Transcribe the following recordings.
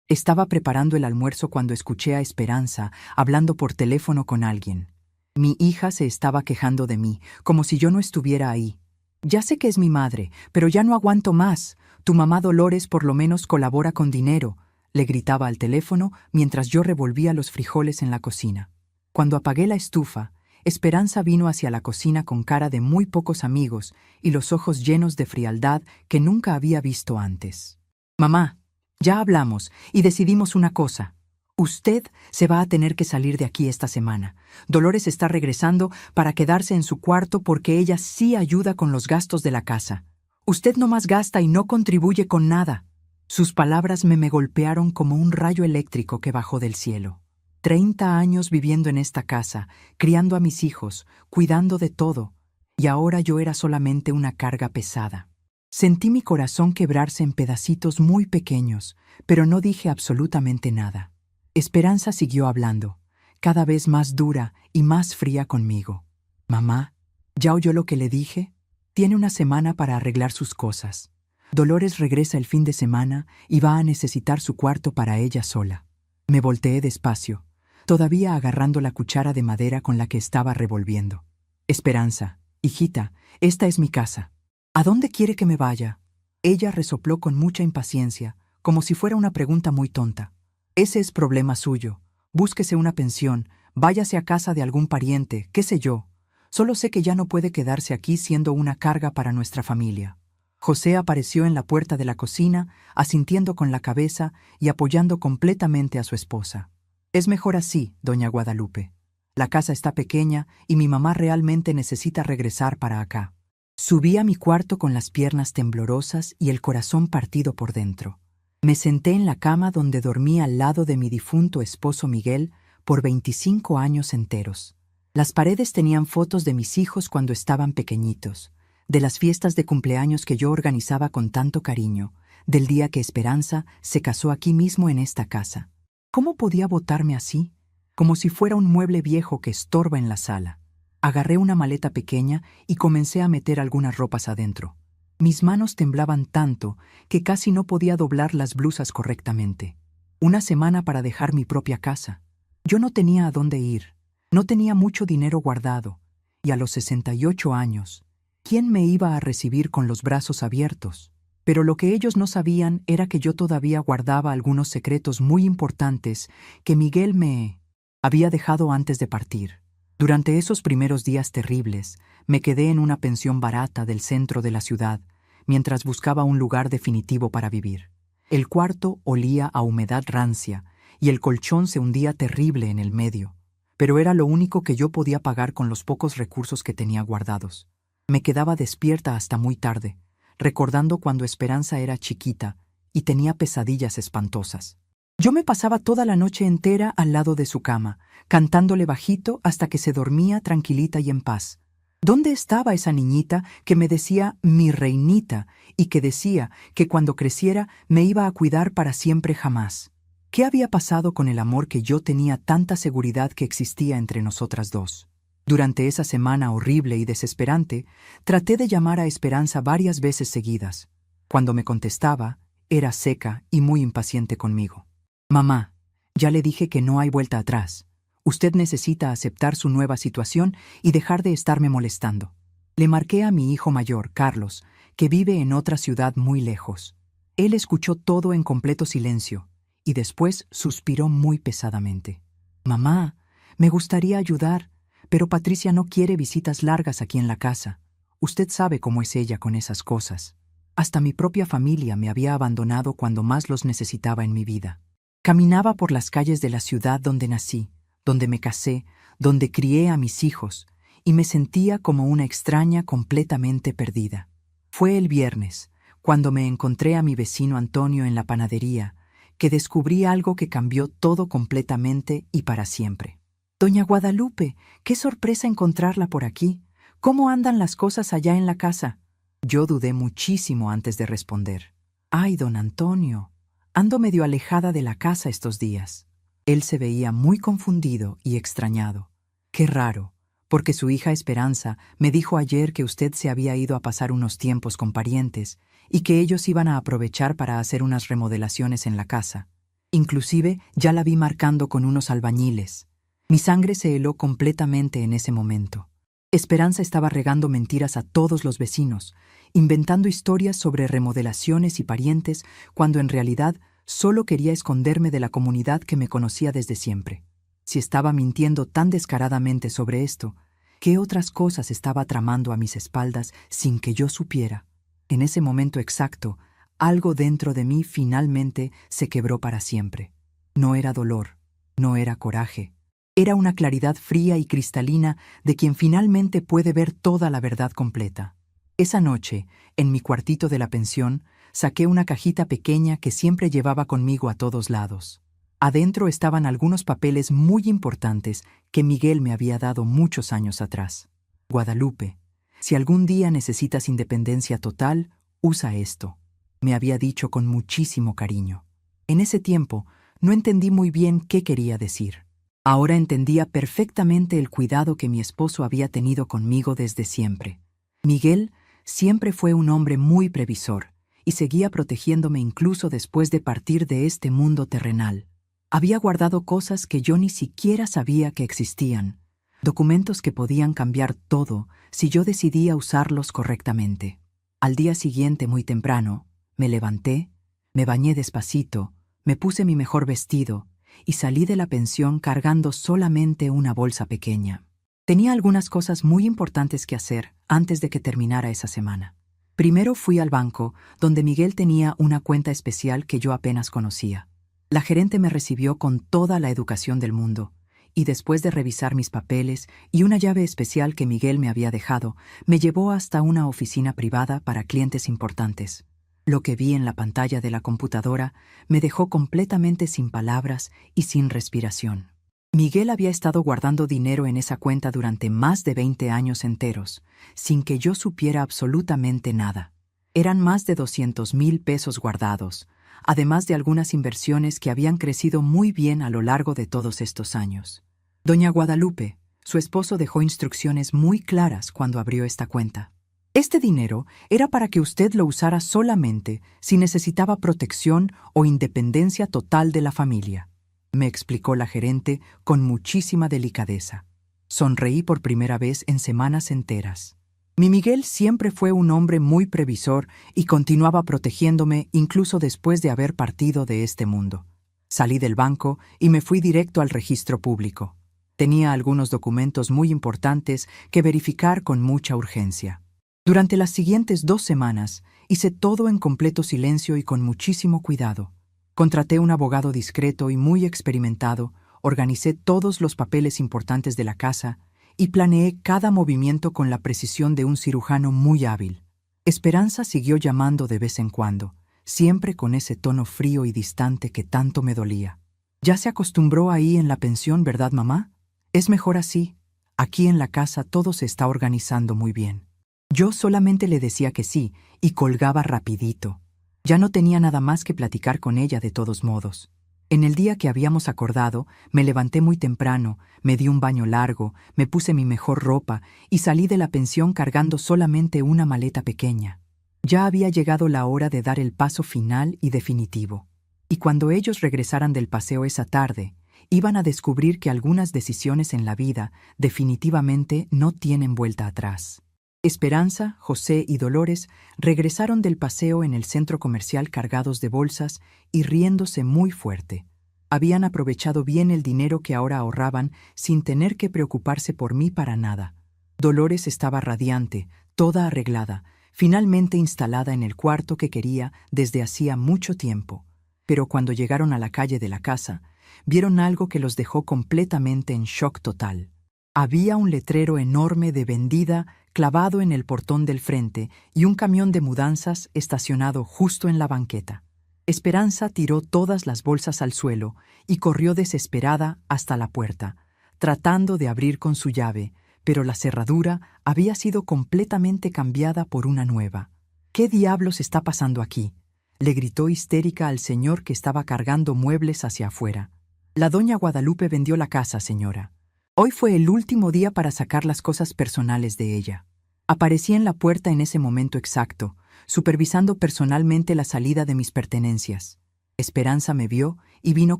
Estaba preparando el almuerzo cuando escuché a Esperanza hablando por teléfono con alguien. Mi hija se estaba quejando de mí, como si yo no estuviera ahí. Ya sé que es mi madre, pero ya no aguanto más. Tu mamá Dolores por lo menos colabora con dinero, le gritaba al teléfono mientras yo revolvía los frijoles en la cocina. Cuando apagué la estufa, Esperanza vino hacia la cocina con cara de muy pocos amigos y los ojos llenos de frialdad que nunca había visto antes. Mamá, ya hablamos y decidimos una cosa. Usted se va a tener que salir de aquí esta semana. Dolores está regresando para quedarse en su cuarto porque ella sí ayuda con los gastos de la casa. Usted no más gasta y no contribuye con nada. Sus palabras me golpearon como un rayo eléctrico que bajó del cielo. 30 años viviendo en esta casa, criando a mis hijos, cuidando de todo, y ahora yo era solamente una carga pesada. Sentí mi corazón quebrarse en pedacitos muy pequeños, pero no dije absolutamente nada. Esperanza siguió hablando, cada vez más dura y más fría conmigo. Mamá, ¿ya oyó lo que le dije? Tiene una semana para arreglar sus cosas. Dolores regresa el fin de semana y va a necesitar su cuarto para ella sola. Me volteé despacio, todavía agarrando la cuchara de madera con la que estaba revolviendo. Esperanza, hijita, esta es mi casa. ¿A dónde quiere que me vaya? Ella resopló con mucha impaciencia, como si fuera una pregunta muy tonta. Ese es problema suyo. Búsquese una pensión, váyase a casa de algún pariente, qué sé yo. Solo sé que ya no puede quedarse aquí siendo una carga para nuestra familia. José apareció en la puerta de la cocina, asintiendo con la cabeza y apoyando completamente a su esposa. Es mejor así, doña Guadalupe. La casa está pequeña y mi mamá realmente necesita regresar para acá. Subí a mi cuarto con las piernas temblorosas y el corazón partido por dentro. Me senté en la cama donde dormí al lado de mi difunto esposo Miguel por 25 años enteros. Las paredes tenían fotos de mis hijos cuando estaban pequeñitos, de las fiestas de cumpleaños que yo organizaba con tanto cariño, del día que Esperanza se casó aquí mismo en esta casa. ¿Cómo podía botarme así? Como si fuera un mueble viejo que estorba en la sala. Agarré una maleta pequeña y comencé a meter algunas ropas adentro. Mis manos temblaban tanto que casi no podía doblar las blusas correctamente. Una semana para dejar mi propia casa. Yo no tenía a dónde ir. No tenía mucho dinero guardado. Y a los 68 años, ¿quién me iba a recibir con los brazos abiertos? Pero lo que ellos no sabían era que yo todavía guardaba algunos secretos muy importantes que Miguel me había dejado antes de partir. Durante esos primeros días terribles, me quedé en una pensión barata del centro de la ciudad, mientras buscaba un lugar definitivo para vivir. El cuarto olía a humedad rancia y el colchón se hundía terrible en el medio, pero era lo único que yo podía pagar con los pocos recursos que tenía guardados. Me quedaba despierta hasta muy tarde, recordando cuando Esperanza era chiquita y tenía pesadillas espantosas. Yo me pasaba toda la noche entera al lado de su cama, cantándole bajito hasta que se dormía tranquilita y en paz. ¿Dónde estaba esa niñita que me decía mi reinita y que decía que cuando creciera me iba a cuidar para siempre jamás? ¿Qué había pasado con el amor que yo tenía tanta seguridad que existía entre nosotras dos? Durante esa semana horrible y desesperante, traté de llamar a Esperanza varias veces seguidas. Cuando me contestaba, era seca y muy impaciente conmigo. Mamá, ya le dije que no hay vuelta atrás. Usted necesita aceptar su nueva situación y dejar de estarme molestando. Le marqué a mi hijo mayor, Carlos, que vive en otra ciudad muy lejos. Él escuchó todo en completo silencio y después suspiró muy pesadamente. Mamá, me gustaría ayudar, pero Patricia no quiere visitas largas aquí en la casa. Usted sabe cómo es ella con esas cosas. Hasta mi propia familia me había abandonado cuando más los necesitaba en mi vida. Caminaba por las calles de la ciudad donde nací, donde me casé, donde crié a mis hijos, y me sentía como una extraña completamente perdida. Fue el viernes, cuando me encontré a mi vecino Antonio en la panadería, que descubrí algo que cambió todo completamente y para siempre. Doña Guadalupe, qué sorpresa encontrarla por aquí. ¿Cómo andan las cosas allá en la casa? Yo dudé muchísimo antes de responder. Ay, don Antonio, ando medio alejada de la casa estos días. Él se veía muy confundido y extrañado. Qué raro, porque su hija Esperanza me dijo ayer que usted se había ido a pasar unos tiempos con parientes y que ellos iban a aprovechar para hacer unas remodelaciones en la casa. Inclusive ya la vi marcando con unos albañiles. Mi sangre se heló completamente en ese momento. Esperanza estaba regando mentiras a todos los vecinos, inventando historias sobre remodelaciones y parientes, cuando en realidad solo quería esconderme de la comunidad que me conocía desde siempre. Si estaba mintiendo tan descaradamente sobre esto, ¿qué otras cosas estaba tramando a mis espaldas sin que yo supiera? En ese momento exacto, algo dentro de mí finalmente se quebró para siempre. No era dolor, no era coraje. Era una claridad fría y cristalina de quien finalmente puede ver toda la verdad completa. Esa noche, en mi cuartito de la pensión, saqué una cajita pequeña que siempre llevaba conmigo a todos lados. Adentro estaban algunos papeles muy importantes que Miguel me había dado muchos años atrás. Guadalupe, si algún día necesitas independencia total, usa esto, me había dicho con muchísimo cariño. En ese tiempo, no entendí muy bien qué quería decir. Ahora entendía perfectamente el cuidado que mi esposo había tenido conmigo desde siempre. Miguel siempre fue un hombre muy previsor y seguía protegiéndome incluso después de partir de este mundo terrenal. Había guardado cosas que yo ni siquiera sabía que existían, documentos que podían cambiar todo si yo decidía usarlos correctamente. Al día siguiente, muy temprano, me levanté, me bañé despacito, me puse mi mejor vestido y salí de la pensión cargando solamente una bolsa pequeña. Tenía algunas cosas muy importantes que hacer antes de que terminara esa semana. Primero fui al banco, donde Miguel tenía una cuenta especial que yo apenas conocía. La gerente me recibió con toda la educación del mundo, y después de revisar mis papeles y una llave especial que Miguel me había dejado, me llevó hasta una oficina privada para clientes importantes. Lo que vi en la pantalla de la computadora me dejó completamente sin palabras y sin respiración. Miguel había estado guardando dinero en esa cuenta durante más de 20 años enteros, sin que yo supiera absolutamente nada. Eran más de 200,000 pesos guardados, además de algunas inversiones que habían crecido muy bien a lo largo de todos estos años. Doña Guadalupe, su esposo, dejó instrucciones muy claras cuando abrió esta cuenta. Este dinero era para que usted lo usara solamente si necesitaba protección o independencia total de la familia, me explicó la gerente con muchísima delicadeza. Sonreí por primera vez en semanas enteras. Mi Miguel siempre fue un hombre muy previsor y continuaba protegiéndome incluso después de haber partido de este mundo. Salí del banco y me fui directo al registro público. Tenía algunos documentos muy importantes que verificar con mucha urgencia. Durante las siguientes 2 semanas hice todo en completo silencio y con muchísimo cuidado. Contraté un abogado discreto y muy experimentado, organicé todos los papeles importantes de la casa y planeé cada movimiento con la precisión de un cirujano muy hábil. Esperanza siguió llamando de vez en cuando, siempre con ese tono frío y distante que tanto me dolía. «Ya se acostumbró ahí en la pensión, ¿verdad, mamá? Es mejor así. Aquí en la casa todo se está organizando muy bien». Yo solamente le decía que sí y colgaba rapidito. Ya no tenía nada más que platicar con ella de todos modos. En el día que habíamos acordado, me levanté muy temprano, me di un baño largo, me puse mi mejor ropa y salí de la pensión cargando solamente una maleta pequeña. Ya había llegado la hora de dar el paso final y definitivo. Y cuando ellos regresaran del paseo esa tarde, iban a descubrir que algunas decisiones en la vida definitivamente no tienen vuelta atrás. Esperanza, José y Dolores regresaron del paseo en el centro comercial cargados de bolsas y riéndose muy fuerte. Habían aprovechado bien el dinero que ahora ahorraban sin tener que preocuparse por mí para nada. Dolores estaba radiante, toda arreglada, finalmente instalada en el cuarto que quería desde hacía mucho tiempo. Pero cuando llegaron a la calle de la casa, vieron algo que los dejó completamente en shock total. Había un letrero enorme de vendida clavado en el portón del frente y un camión de mudanzas estacionado justo en la banqueta. Esperanza tiró todas las bolsas al suelo y corrió desesperada hasta la puerta, tratando de abrir con su llave, pero la cerradura había sido completamente cambiada por una nueva. «¿Qué diablos está pasando aquí?», le gritó histérica al señor que estaba cargando muebles hacia afuera. «La doña Guadalupe vendió la casa, señora. Hoy fue el último día para sacar las cosas personales de ella». Aparecí en la puerta en ese momento exacto, supervisando personalmente la salida de mis pertenencias. Esperanza me vio y vino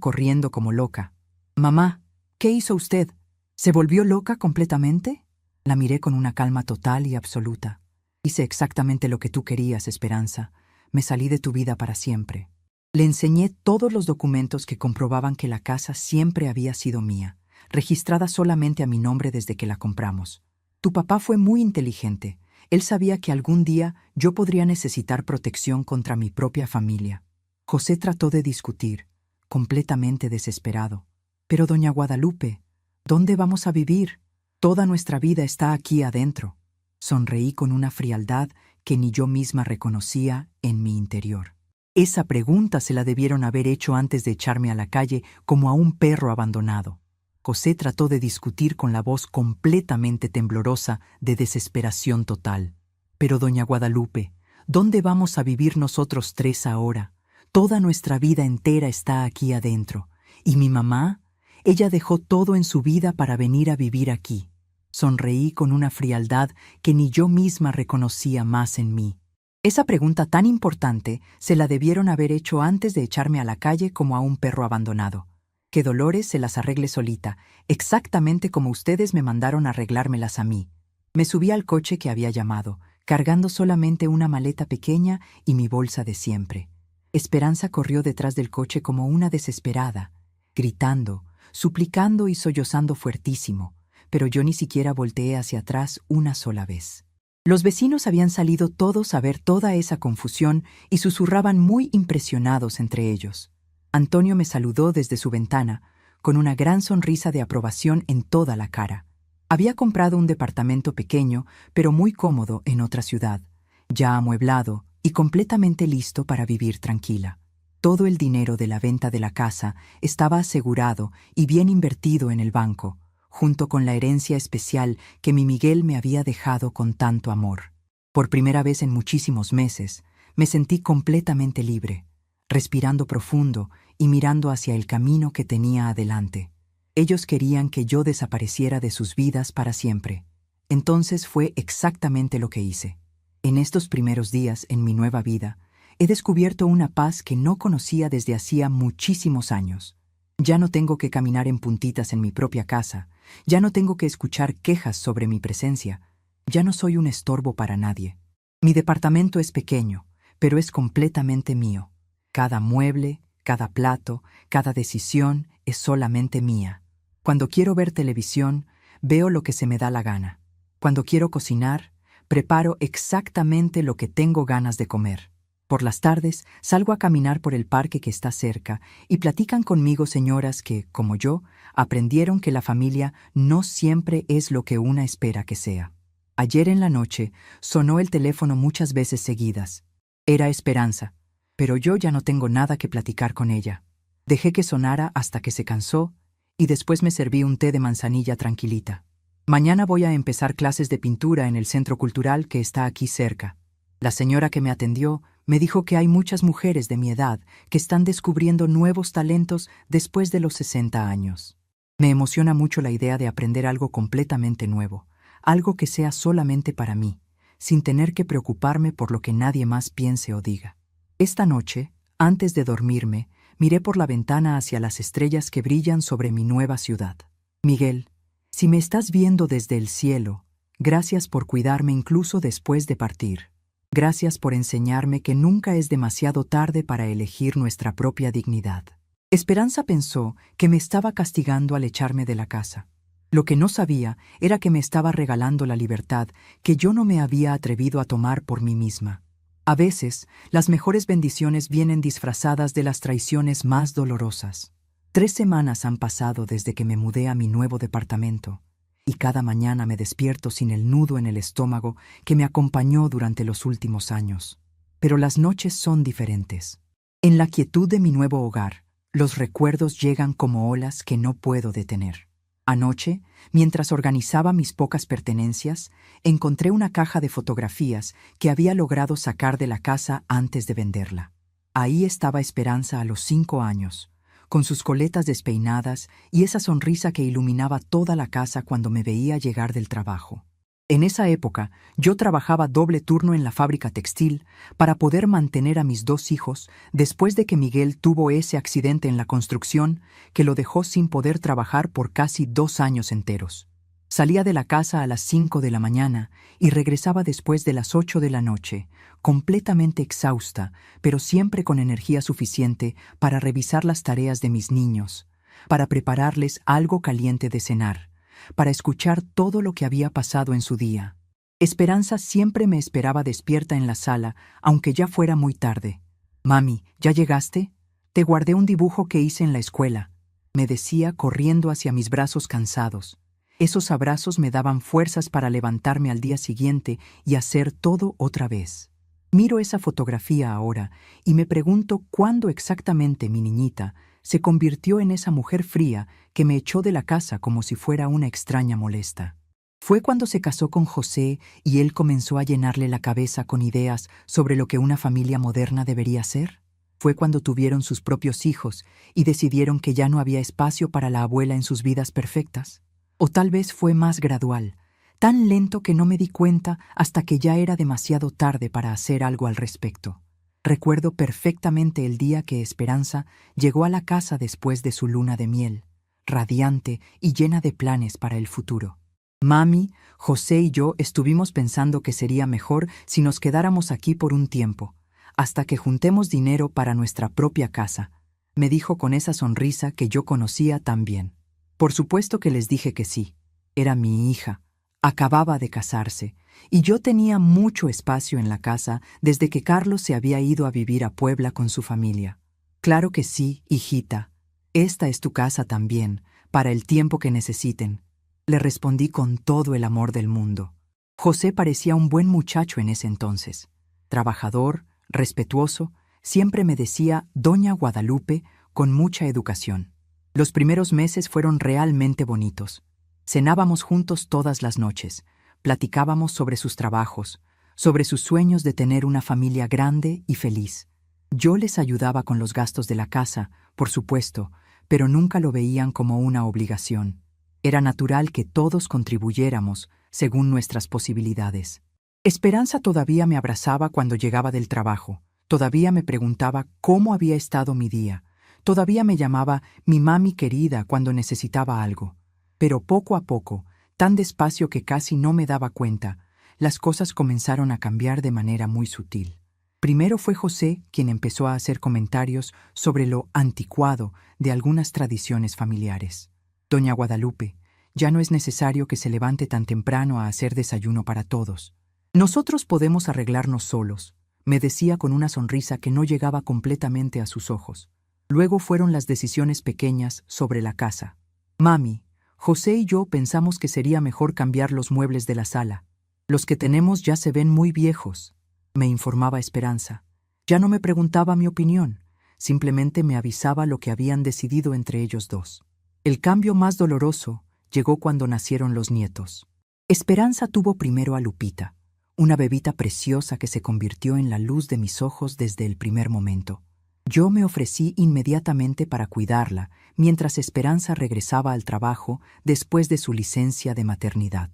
corriendo como loca. «Mamá, ¿qué hizo usted? ¿Se volvió loca completamente?» La miré con una calma total y absoluta. «Hice exactamente lo que tú querías, Esperanza. Me salí de tu vida para siempre». Le enseñé todos los documentos que comprobaban que la casa siempre había sido mía, registrada solamente a mi nombre desde que la compramos. Tu papá fue muy inteligente. Él sabía que algún día yo podría necesitar protección contra mi propia familia. José trató de discutir, completamente desesperado. «Pero, doña Guadalupe, ¿dónde vamos a vivir? Toda nuestra vida está aquí adentro». Sonreí con una frialdad que ni yo misma reconocía en mi interior. Esa pregunta se la debieron haber hecho antes de echarme a la calle como a un perro abandonado. José trató de discutir con la voz completamente temblorosa de desesperación total. «Pero, doña Guadalupe, ¿dónde vamos a vivir nosotros tres ahora? Toda nuestra vida entera está aquí adentro. ¿Y mi mamá? Ella dejó todo en su vida para venir a vivir aquí». Sonreí con una frialdad que ni yo misma reconocía más en mí. Esa pregunta tan importante se la debieron haber hecho antes de echarme a la calle como a un perro abandonado. Que Dolores se las arregle solita, exactamente como ustedes me mandaron arreglármelas a mí. Me subí al coche que había llamado, cargando solamente una maleta pequeña y mi bolsa de siempre. Esperanza corrió detrás del coche como una desesperada, gritando, suplicando y sollozando fuertísimo, pero yo ni siquiera volteé hacia atrás una sola vez. Los vecinos habían salido todos a ver toda esa confusión y susurraban muy impresionados entre ellos. Antonio me saludó desde su ventana, con una gran sonrisa de aprobación en toda la cara. Había comprado un departamento pequeño, pero muy cómodo en otra ciudad, ya amueblado y completamente listo para vivir tranquila. Todo el dinero de la venta de la casa estaba asegurado y bien invertido en el banco, junto con la herencia especial que mi Miguel me había dejado con tanto amor. Por primera vez en muchísimos meses, me sentí completamente libre, respirando profundo y mirando hacia el camino que tenía adelante. Ellos querían que yo desapareciera de sus vidas para siempre. Entonces fue exactamente lo que hice. En estos primeros días en mi nueva vida, he descubierto una paz que no conocía desde hacía muchísimos años. Ya no tengo que caminar en puntitas en mi propia casa, ya no tengo que escuchar quejas sobre mi presencia, ya no soy un estorbo para nadie. Mi departamento es pequeño, pero es completamente mío. Cada mueble, cada plato, cada decisión es solamente mía. Cuando quiero ver televisión, veo lo que se me da la gana. Cuando quiero cocinar, preparo exactamente lo que tengo ganas de comer. Por las tardes salgo a caminar por el parque que está cerca y platican conmigo señoras que, como yo, aprendieron que la familia no siempre es lo que una espera que sea. Ayer en la noche sonó el teléfono muchas veces seguidas. Era Esperanza, pero yo ya no tengo nada que platicar con ella. Dejé que sonara hasta que se cansó y después me serví un té de manzanilla tranquilita. Mañana voy a empezar clases de pintura en el centro cultural que está aquí cerca. La señora que me atendió me dijo que hay muchas mujeres de mi edad que están descubriendo nuevos talentos después de los 60 años. Me emociona mucho la idea de aprender algo completamente nuevo, algo que sea solamente para mí, sin tener que preocuparme por lo que nadie más piense o diga. Esta noche, antes de dormirme, miré por la ventana hacia las estrellas que brillan sobre mi nueva ciudad. Miguel, si me estás viendo desde el cielo, gracias por cuidarme incluso después de partir. Gracias por enseñarme que nunca es demasiado tarde para elegir nuestra propia dignidad. Esperanza pensó que me estaba castigando al echarme de la casa. Lo que no sabía era que me estaba regalando la libertad que yo no me había atrevido a tomar por mí misma. A veces, las mejores bendiciones vienen disfrazadas de las traiciones más dolorosas. 3 semanas han pasado desde que me mudé a mi nuevo departamento, y cada mañana me despierto sin el nudo en el estómago que me acompañó durante los últimos años. Pero las noches son diferentes. En la quietud de mi nuevo hogar, los recuerdos llegan como olas que no puedo detener. Anoche, mientras organizaba mis pocas pertenencias, encontré una caja de fotografías que había logrado sacar de la casa antes de venderla. Ahí estaba Esperanza a los 5 años, con sus coletas despeinadas y esa sonrisa que iluminaba toda la casa cuando me veía llegar del trabajo. En esa época, yo trabajaba doble turno en la fábrica textil para poder mantener a mis dos hijos después de que Miguel tuvo ese accidente en la construcción que lo dejó sin poder trabajar por casi 2 años enteros. Salía de la casa a las 5 de la mañana y regresaba después de las 8 de la noche, completamente exhausta, pero siempre con energía suficiente para revisar las tareas de mis niños, para prepararles algo caliente de cenar, para escuchar todo lo que había pasado en su día. Esperanza siempre me esperaba despierta en la sala, aunque ya fuera muy tarde. «Mami, ¿ya llegaste? Te guardé un dibujo que hice en la escuela», me decía corriendo hacia mis brazos cansados. Esos abrazos me daban fuerzas para levantarme al día siguiente y hacer todo otra vez. Miro esa fotografía ahora y me pregunto cuándo exactamente mi niñita se convirtió en esa mujer fría que me echó de la casa como si fuera una extraña molesta. Fue cuando se casó con José y él comenzó a llenarle la cabeza con ideas sobre lo que una familia moderna debería ser. Fue cuando tuvieron sus propios hijos y decidieron que ya no había espacio para la abuela en sus vidas perfectas. O tal vez fue más gradual, tan lento que no me di cuenta hasta que ya era demasiado tarde para hacer algo al respecto. Recuerdo perfectamente el día que Esperanza llegó a la casa después de su luna de miel, radiante y llena de planes para el futuro. Mami, José y yo estuvimos pensando que sería mejor si nos quedáramos aquí por un tiempo, hasta que juntemos dinero para nuestra propia casa, me dijo con esa sonrisa que yo conocía tan bien. Por supuesto que les dije que sí. Era mi hija. Acababa de casarse, y yo tenía mucho espacio en la casa desde que Carlos se había ido a vivir a Puebla con su familia. Claro que sí, hijita. Esta es tu casa también, para el tiempo que necesiten. Le respondí con todo el amor del mundo. José parecía un buen muchacho en ese entonces. Trabajador, respetuoso, siempre me decía Doña Guadalupe con mucha educación. Los primeros meses fueron realmente bonitos. Cenábamos juntos todas las noches, platicábamos sobre sus trabajos, sobre sus sueños de tener una familia grande y feliz. Yo les ayudaba con los gastos de la casa, por supuesto, pero nunca lo veían como una obligación. Era natural que todos contribuyéramos según nuestras posibilidades. Esperanza todavía me abrazaba cuando llegaba del trabajo, todavía me preguntaba cómo había estado mi día. Todavía me llamaba mi mami querida cuando necesitaba algo. Pero poco a poco, tan despacio que casi no me daba cuenta, las cosas comenzaron a cambiar de manera muy sutil. Primero fue José quien empezó a hacer comentarios sobre lo anticuado de algunas tradiciones familiares. Doña Guadalupe, ya no es necesario que se levante tan temprano a hacer desayuno para todos. Nosotros podemos arreglarnos solos, me decía con una sonrisa que no llegaba completamente a sus ojos. Luego fueron las decisiones pequeñas sobre la casa. Mami, José y yo pensamos que sería mejor cambiar los muebles de la sala. Los que tenemos ya se ven muy viejos, me informaba Esperanza. Ya no me preguntaba mi opinión, simplemente me avisaba lo que habían decidido entre ellos dos. El cambio más doloroso llegó cuando nacieron los nietos. Esperanza tuvo primero a Lupita, una bebita preciosa que se convirtió en la luz de mis ojos desde el primer momento. Yo me ofrecí inmediatamente para cuidarla, mientras Esperanza regresaba al trabajo después de su licencia de maternidad.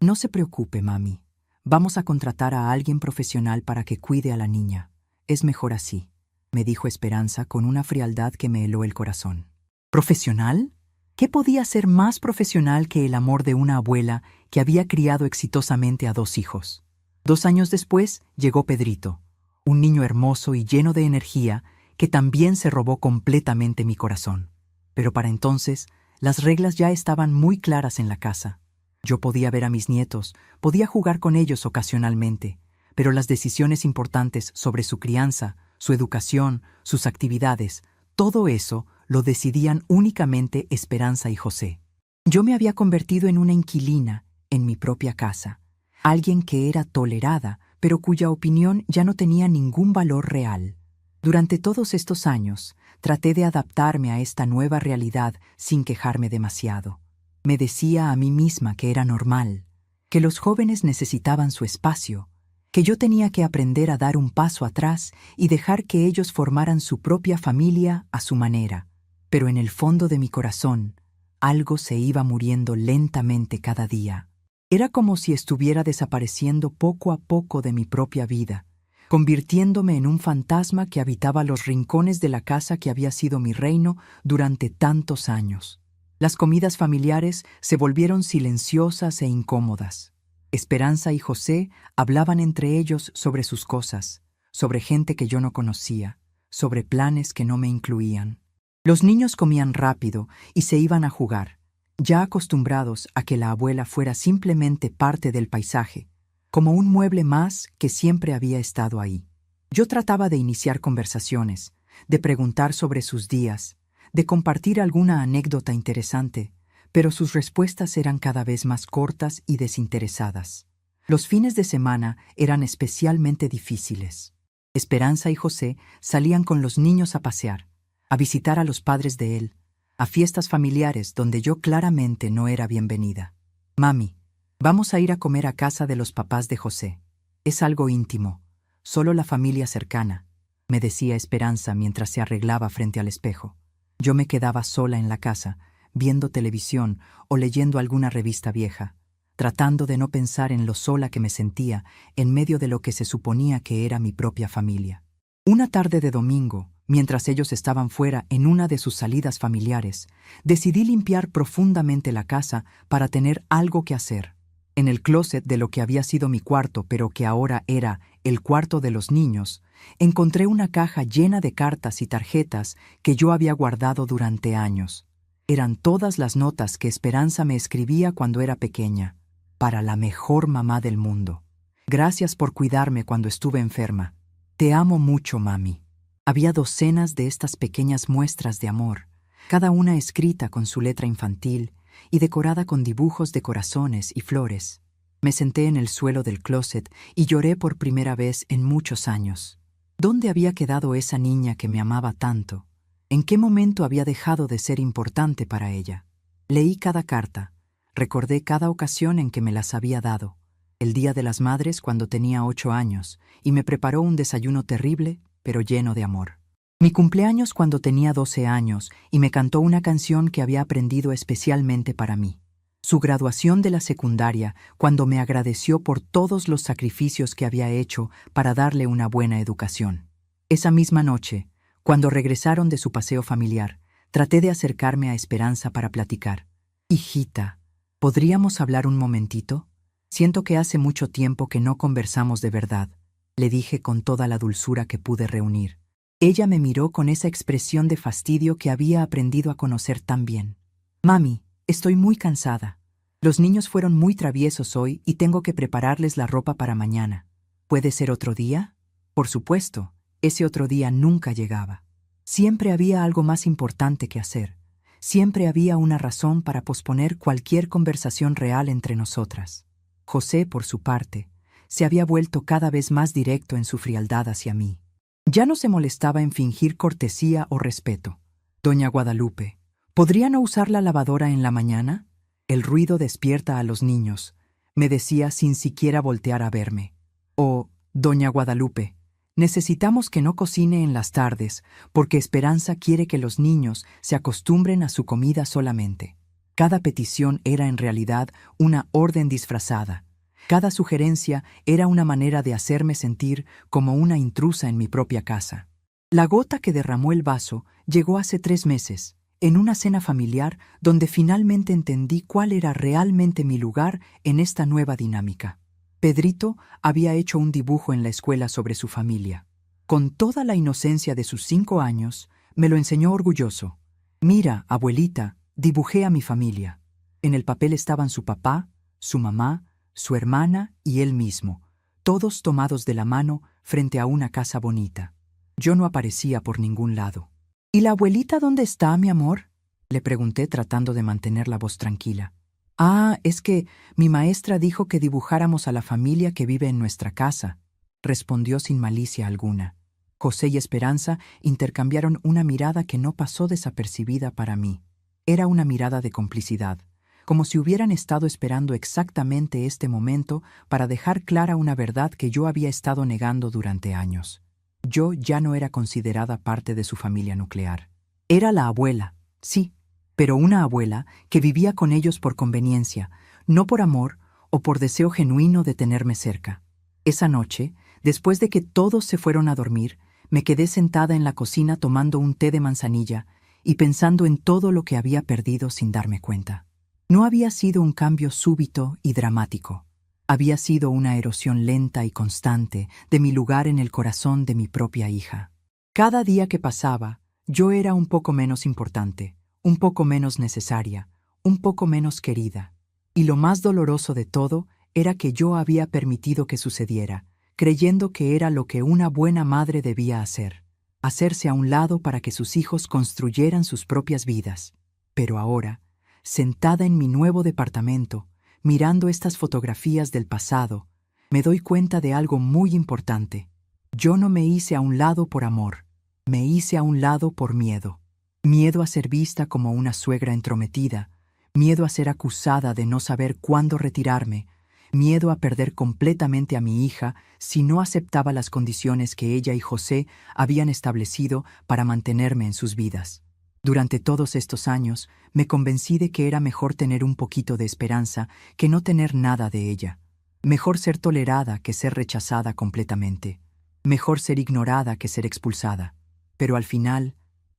No se preocupe, mami. Vamos a contratar a alguien profesional para que cuide a la niña. Es mejor así, me dijo Esperanza con una frialdad que me heló el corazón. ¿Profesional? ¿Qué podía ser más profesional que el amor de una abuela que había criado exitosamente a 2 hijos? 2 años después llegó Pedrito, un niño hermoso y lleno de energía que también se robó completamente mi corazón. Pero para entonces, las reglas ya estaban muy claras en la casa. Yo podía ver a mis nietos, podía jugar con ellos ocasionalmente, pero las decisiones importantes sobre su crianza, su educación, sus actividades, todo eso lo decidían únicamente Esperanza y José. Yo me había convertido en una inquilina en mi propia casa, alguien que era tolerada, pero cuya opinión ya no tenía ningún valor real. Durante todos estos años, traté de adaptarme a esta nueva realidad sin quejarme demasiado. Me decía a mí misma que era normal, que los jóvenes necesitaban su espacio, que yo tenía que aprender a dar un paso atrás y dejar que ellos formaran su propia familia a su manera. Pero en el fondo de mi corazón, algo se iba muriendo lentamente cada día. Era como si estuviera desapareciendo poco a poco de mi propia vida, convirtiéndome en un fantasma que habitaba los rincones de la casa que había sido mi reino durante tantos años. Las comidas familiares se volvieron silenciosas e incómodas. Esperanza y José hablaban entre ellos sobre sus cosas, sobre gente que yo no conocía, sobre planes que no me incluían. Los niños comían rápido y se iban a jugar, ya acostumbrados a que la abuela fuera simplemente parte del paisaje, como un mueble más que siempre había estado ahí. Yo trataba de iniciar conversaciones, de preguntar sobre sus días, de compartir alguna anécdota interesante, pero sus respuestas eran cada vez más cortas y desinteresadas. Los fines de semana eran especialmente difíciles. Esperanza y José salían con los niños a pasear, a visitar a los padres de él, a fiestas familiares donde yo claramente no era bienvenida. «Mami, vamos a ir a comer a casa de los papás de José. Es algo íntimo, solo la familia cercana», me decía Esperanza mientras se arreglaba frente al espejo. Yo me quedaba sola en la casa, viendo televisión o leyendo alguna revista vieja, tratando de no pensar en lo sola que me sentía en medio de lo que se suponía que era mi propia familia. Una tarde de domingo, mientras ellos estaban fuera en una de sus salidas familiares, decidí limpiar profundamente la casa para tener algo que hacer. En el closet de lo que había sido mi cuarto, pero que ahora era el cuarto de los niños, encontré una caja llena de cartas y tarjetas que yo había guardado durante años. Eran todas las notas que Esperanza me escribía cuando era pequeña. Para la mejor mamá del mundo. Gracias por cuidarme cuando estuve enferma. Te amo mucho, mami. Había docenas de estas pequeñas muestras de amor, cada una escrita con su letra infantil y decorada con dibujos de corazones y flores. Me senté en el suelo del closet y lloré por primera vez en muchos años. ¿Dónde había quedado esa niña que me amaba tanto? ¿En qué momento había dejado de ser importante para ella? Leí cada carta, recordé cada ocasión en que me las había dado. El Día de las Madres cuando tenía 8 años y me preparó un desayuno terrible, pero lleno de amor. Mi cumpleaños cuando tenía 12 años y me cantó una canción que había aprendido especialmente para mí. Su graduación de la secundaria cuando me agradeció por todos los sacrificios que había hecho para darle una buena educación. Esa misma noche, cuando regresaron de su paseo familiar, traté de acercarme a Esperanza para platicar. «Hijita, ¿podríamos hablar un momentito? Siento que hace mucho tiempo que no conversamos de verdad», le dije con toda la dulzura que pude reunir. Ella me miró con esa expresión de fastidio que había aprendido a conocer tan bien. «Mami, estoy muy cansada. Los niños fueron muy traviesos hoy y tengo que prepararles la ropa para mañana. ¿Puede ser otro día?» Por supuesto, ese otro día nunca llegaba. Siempre había algo más importante que hacer. Siempre había una razón para posponer cualquier conversación real entre nosotras. José, por su parte, se había vuelto cada vez más directo en su frialdad hacia mí. Ya no se molestaba en fingir cortesía o respeto. «Doña Guadalupe, ¿podría no usar la lavadora en la mañana? El ruido despierta a los niños», me decía sin siquiera voltear a verme. O «Doña Guadalupe, necesitamos que no cocine en las tardes porque Esperanza quiere que los niños se acostumbren a su comida solamente». Cada petición era en realidad una orden disfrazada. Cada sugerencia era una manera de hacerme sentir como una intrusa en mi propia casa. La gota que derramó el vaso llegó hace 3 meses, en una cena familiar donde finalmente entendí cuál era realmente mi lugar en esta nueva dinámica. Pedrito había hecho un dibujo en la escuela sobre su familia. Con toda la inocencia de sus 5 años, me lo enseñó orgulloso. «Mira, abuelita, dibujé a mi familia». En el papel estaban su papá, su mamá, su hermana y él mismo, todos tomados de la mano frente a una casa bonita. Yo no aparecía por ningún lado. «¿Y la abuelita dónde está, mi amor?», le pregunté tratando de mantener la voz tranquila. «Ah, es que mi maestra dijo que dibujáramos a la familia que vive en nuestra casa», respondió sin malicia alguna. José y Esperanza intercambiaron una mirada que no pasó desapercibida para mí. Era una mirada de complicidad, como si hubieran estado esperando exactamente este momento para dejar clara una verdad que yo había estado negando durante años. Yo ya no era considerada parte de su familia nuclear. Era la abuela, sí, pero una abuela que vivía con ellos por conveniencia, no por amor o por deseo genuino de tenerme cerca. Esa noche, después de que todos se fueron a dormir, me quedé sentada en la cocina tomando un té de manzanilla y pensando en todo lo que había perdido sin darme cuenta. No había sido un cambio súbito y dramático. Había sido una erosión lenta y constante de mi lugar en el corazón de mi propia hija. Cada día que pasaba, yo era un poco menos importante, un poco menos necesaria, un poco menos querida. Y lo más doloroso de todo era que yo había permitido que sucediera, creyendo que era lo que una buena madre debía hacer, hacerse a un lado para que sus hijos construyeran sus propias vidas. Pero ahora, sentada en mi nuevo departamento, mirando estas fotografías del pasado, me doy cuenta de algo muy importante. Yo no me hice a un lado por amor, me hice a un lado por miedo. Miedo a ser vista como una suegra entrometida, miedo a ser acusada de no saber cuándo retirarme, miedo a perder completamente a mi hija si no aceptaba las condiciones que ella y José habían establecido para mantenerme en sus vidas. Durante todos estos años, me convencí de que era mejor tener un poquito de esperanza que no tener nada de ella. Mejor ser tolerada que ser rechazada completamente. Mejor ser ignorada que ser expulsada. Pero al final,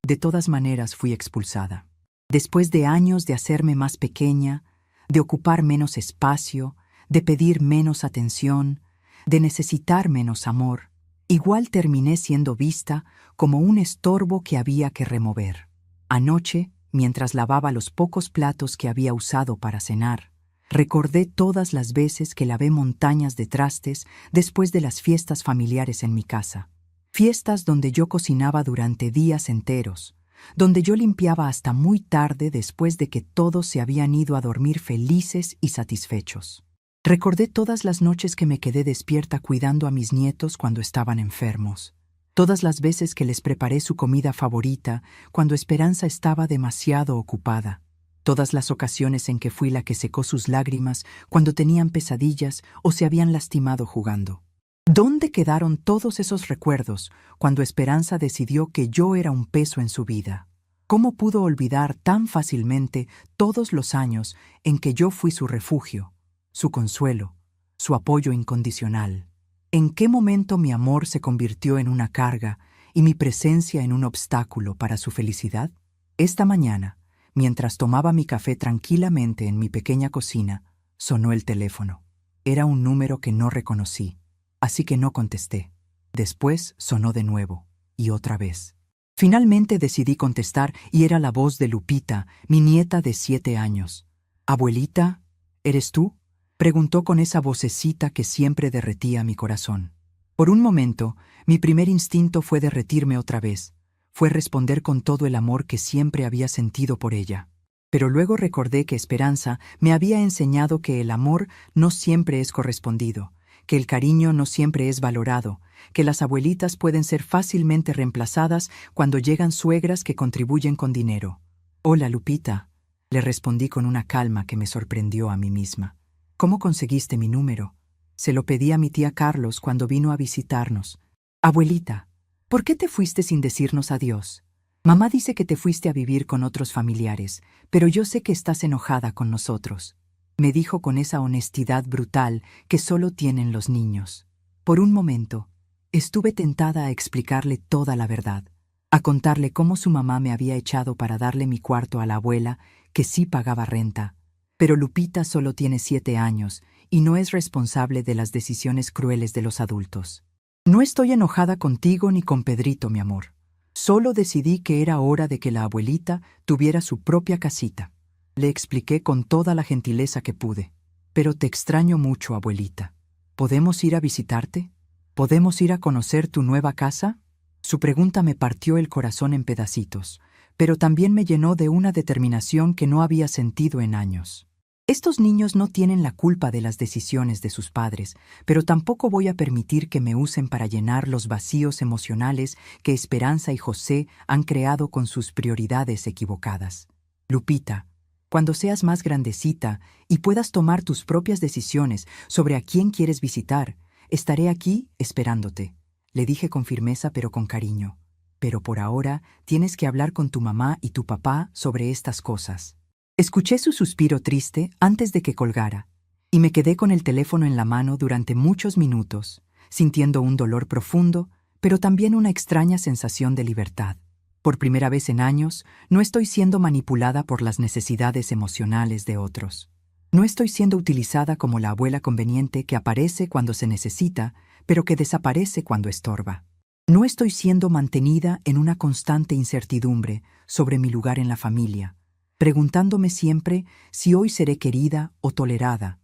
de todas maneras fui expulsada. Después de años de hacerme más pequeña, de ocupar menos espacio, de pedir menos atención, de necesitar menos amor, igual terminé siendo vista como un estorbo que había que remover. Anoche, mientras lavaba los pocos platos que había usado para cenar, recordé todas las veces que lavé montañas de trastes después de las fiestas familiares en mi casa. Fiestas donde yo cocinaba durante días enteros, donde yo limpiaba hasta muy tarde después de que todos se habían ido a dormir felices y satisfechos. Recordé todas las noches que me quedé despierta cuidando a mis nietos cuando estaban enfermos. Todas las veces que les preparé su comida favorita cuando Esperanza estaba demasiado ocupada. Todas las ocasiones en que fui la que secó sus lágrimas cuando tenían pesadillas o se habían lastimado jugando. ¿Dónde quedaron todos esos recuerdos cuando Esperanza decidió que yo era un peso en su vida? ¿Cómo pudo olvidar tan fácilmente todos los años en que yo fui su refugio, su consuelo, su apoyo incondicional? ¿En qué momento mi amor se convirtió en una carga y mi presencia en un obstáculo para su felicidad? Esta mañana, mientras tomaba mi café tranquilamente en mi pequeña cocina, sonó el teléfono. Era un número que no reconocí, así que no contesté. Después sonó de nuevo, y otra vez. Finalmente decidí contestar y era la voz de Lupita, mi nieta de 7 años. «Abuelita, ¿eres tú?», preguntó con esa vocecita que siempre derretía mi corazón. Por un momento, mi primer instinto fue derretirme otra vez. Fue responder con todo el amor que siempre había sentido por ella. Pero luego recordé que Esperanza me había enseñado que el amor no siempre es correspondido, que el cariño no siempre es valorado, que las abuelitas pueden ser fácilmente reemplazadas cuando llegan suegras que contribuyen con dinero. «Hola, Lupita», le respondí con una calma que me sorprendió a mí misma. «¿Cómo conseguiste mi número?». Se lo pedí a mi tía Carlos cuando vino a visitarnos. «Abuelita, ¿por qué te fuiste sin decirnos adiós? Mamá dice que te fuiste a vivir con otros familiares, pero yo sé que estás enojada con nosotros», me dijo con esa honestidad brutal que solo tienen los niños. Por un momento, estuve tentada a explicarle toda la verdad, a contarle cómo su mamá me había echado para darle mi cuarto a la abuela, que sí pagaba renta. Pero Lupita solo tiene 7 años y no es responsable de las decisiones crueles de los adultos. «No estoy enojada contigo ni con Pedrito, mi amor. Solo decidí que era hora de que la abuelita tuviera su propia casita», le expliqué con toda la gentileza que pude. «Pero te extraño mucho, abuelita. ¿Podemos ir a visitarte? ¿Podemos ir a conocer tu nueva casa?». Su pregunta me partió el corazón en pedacitos, pero también me llenó de una determinación que no había sentido en años. Estos niños no tienen la culpa de las decisiones de sus padres, pero tampoco voy a permitir que me usen para llenar los vacíos emocionales que Esperanza y José han creado con sus prioridades equivocadas. «Lupita, cuando seas más grandecita y puedas tomar tus propias decisiones sobre a quién quieres visitar, estaré aquí esperándote», le dije con firmeza pero con cariño. «Pero por ahora tienes que hablar con tu mamá y tu papá sobre estas cosas». Escuché su suspiro triste antes de que colgara, y me quedé con el teléfono en la mano durante muchos minutos, sintiendo un dolor profundo, pero también una extraña sensación de libertad. Por primera vez en años, no estoy siendo manipulada por las necesidades emocionales de otros. No estoy siendo utilizada como la abuela conveniente que aparece cuando se necesita, pero que desaparece cuando estorba. No estoy siendo mantenida en una constante incertidumbre sobre mi lugar en la familia, preguntándome siempre si hoy seré querida o tolerada,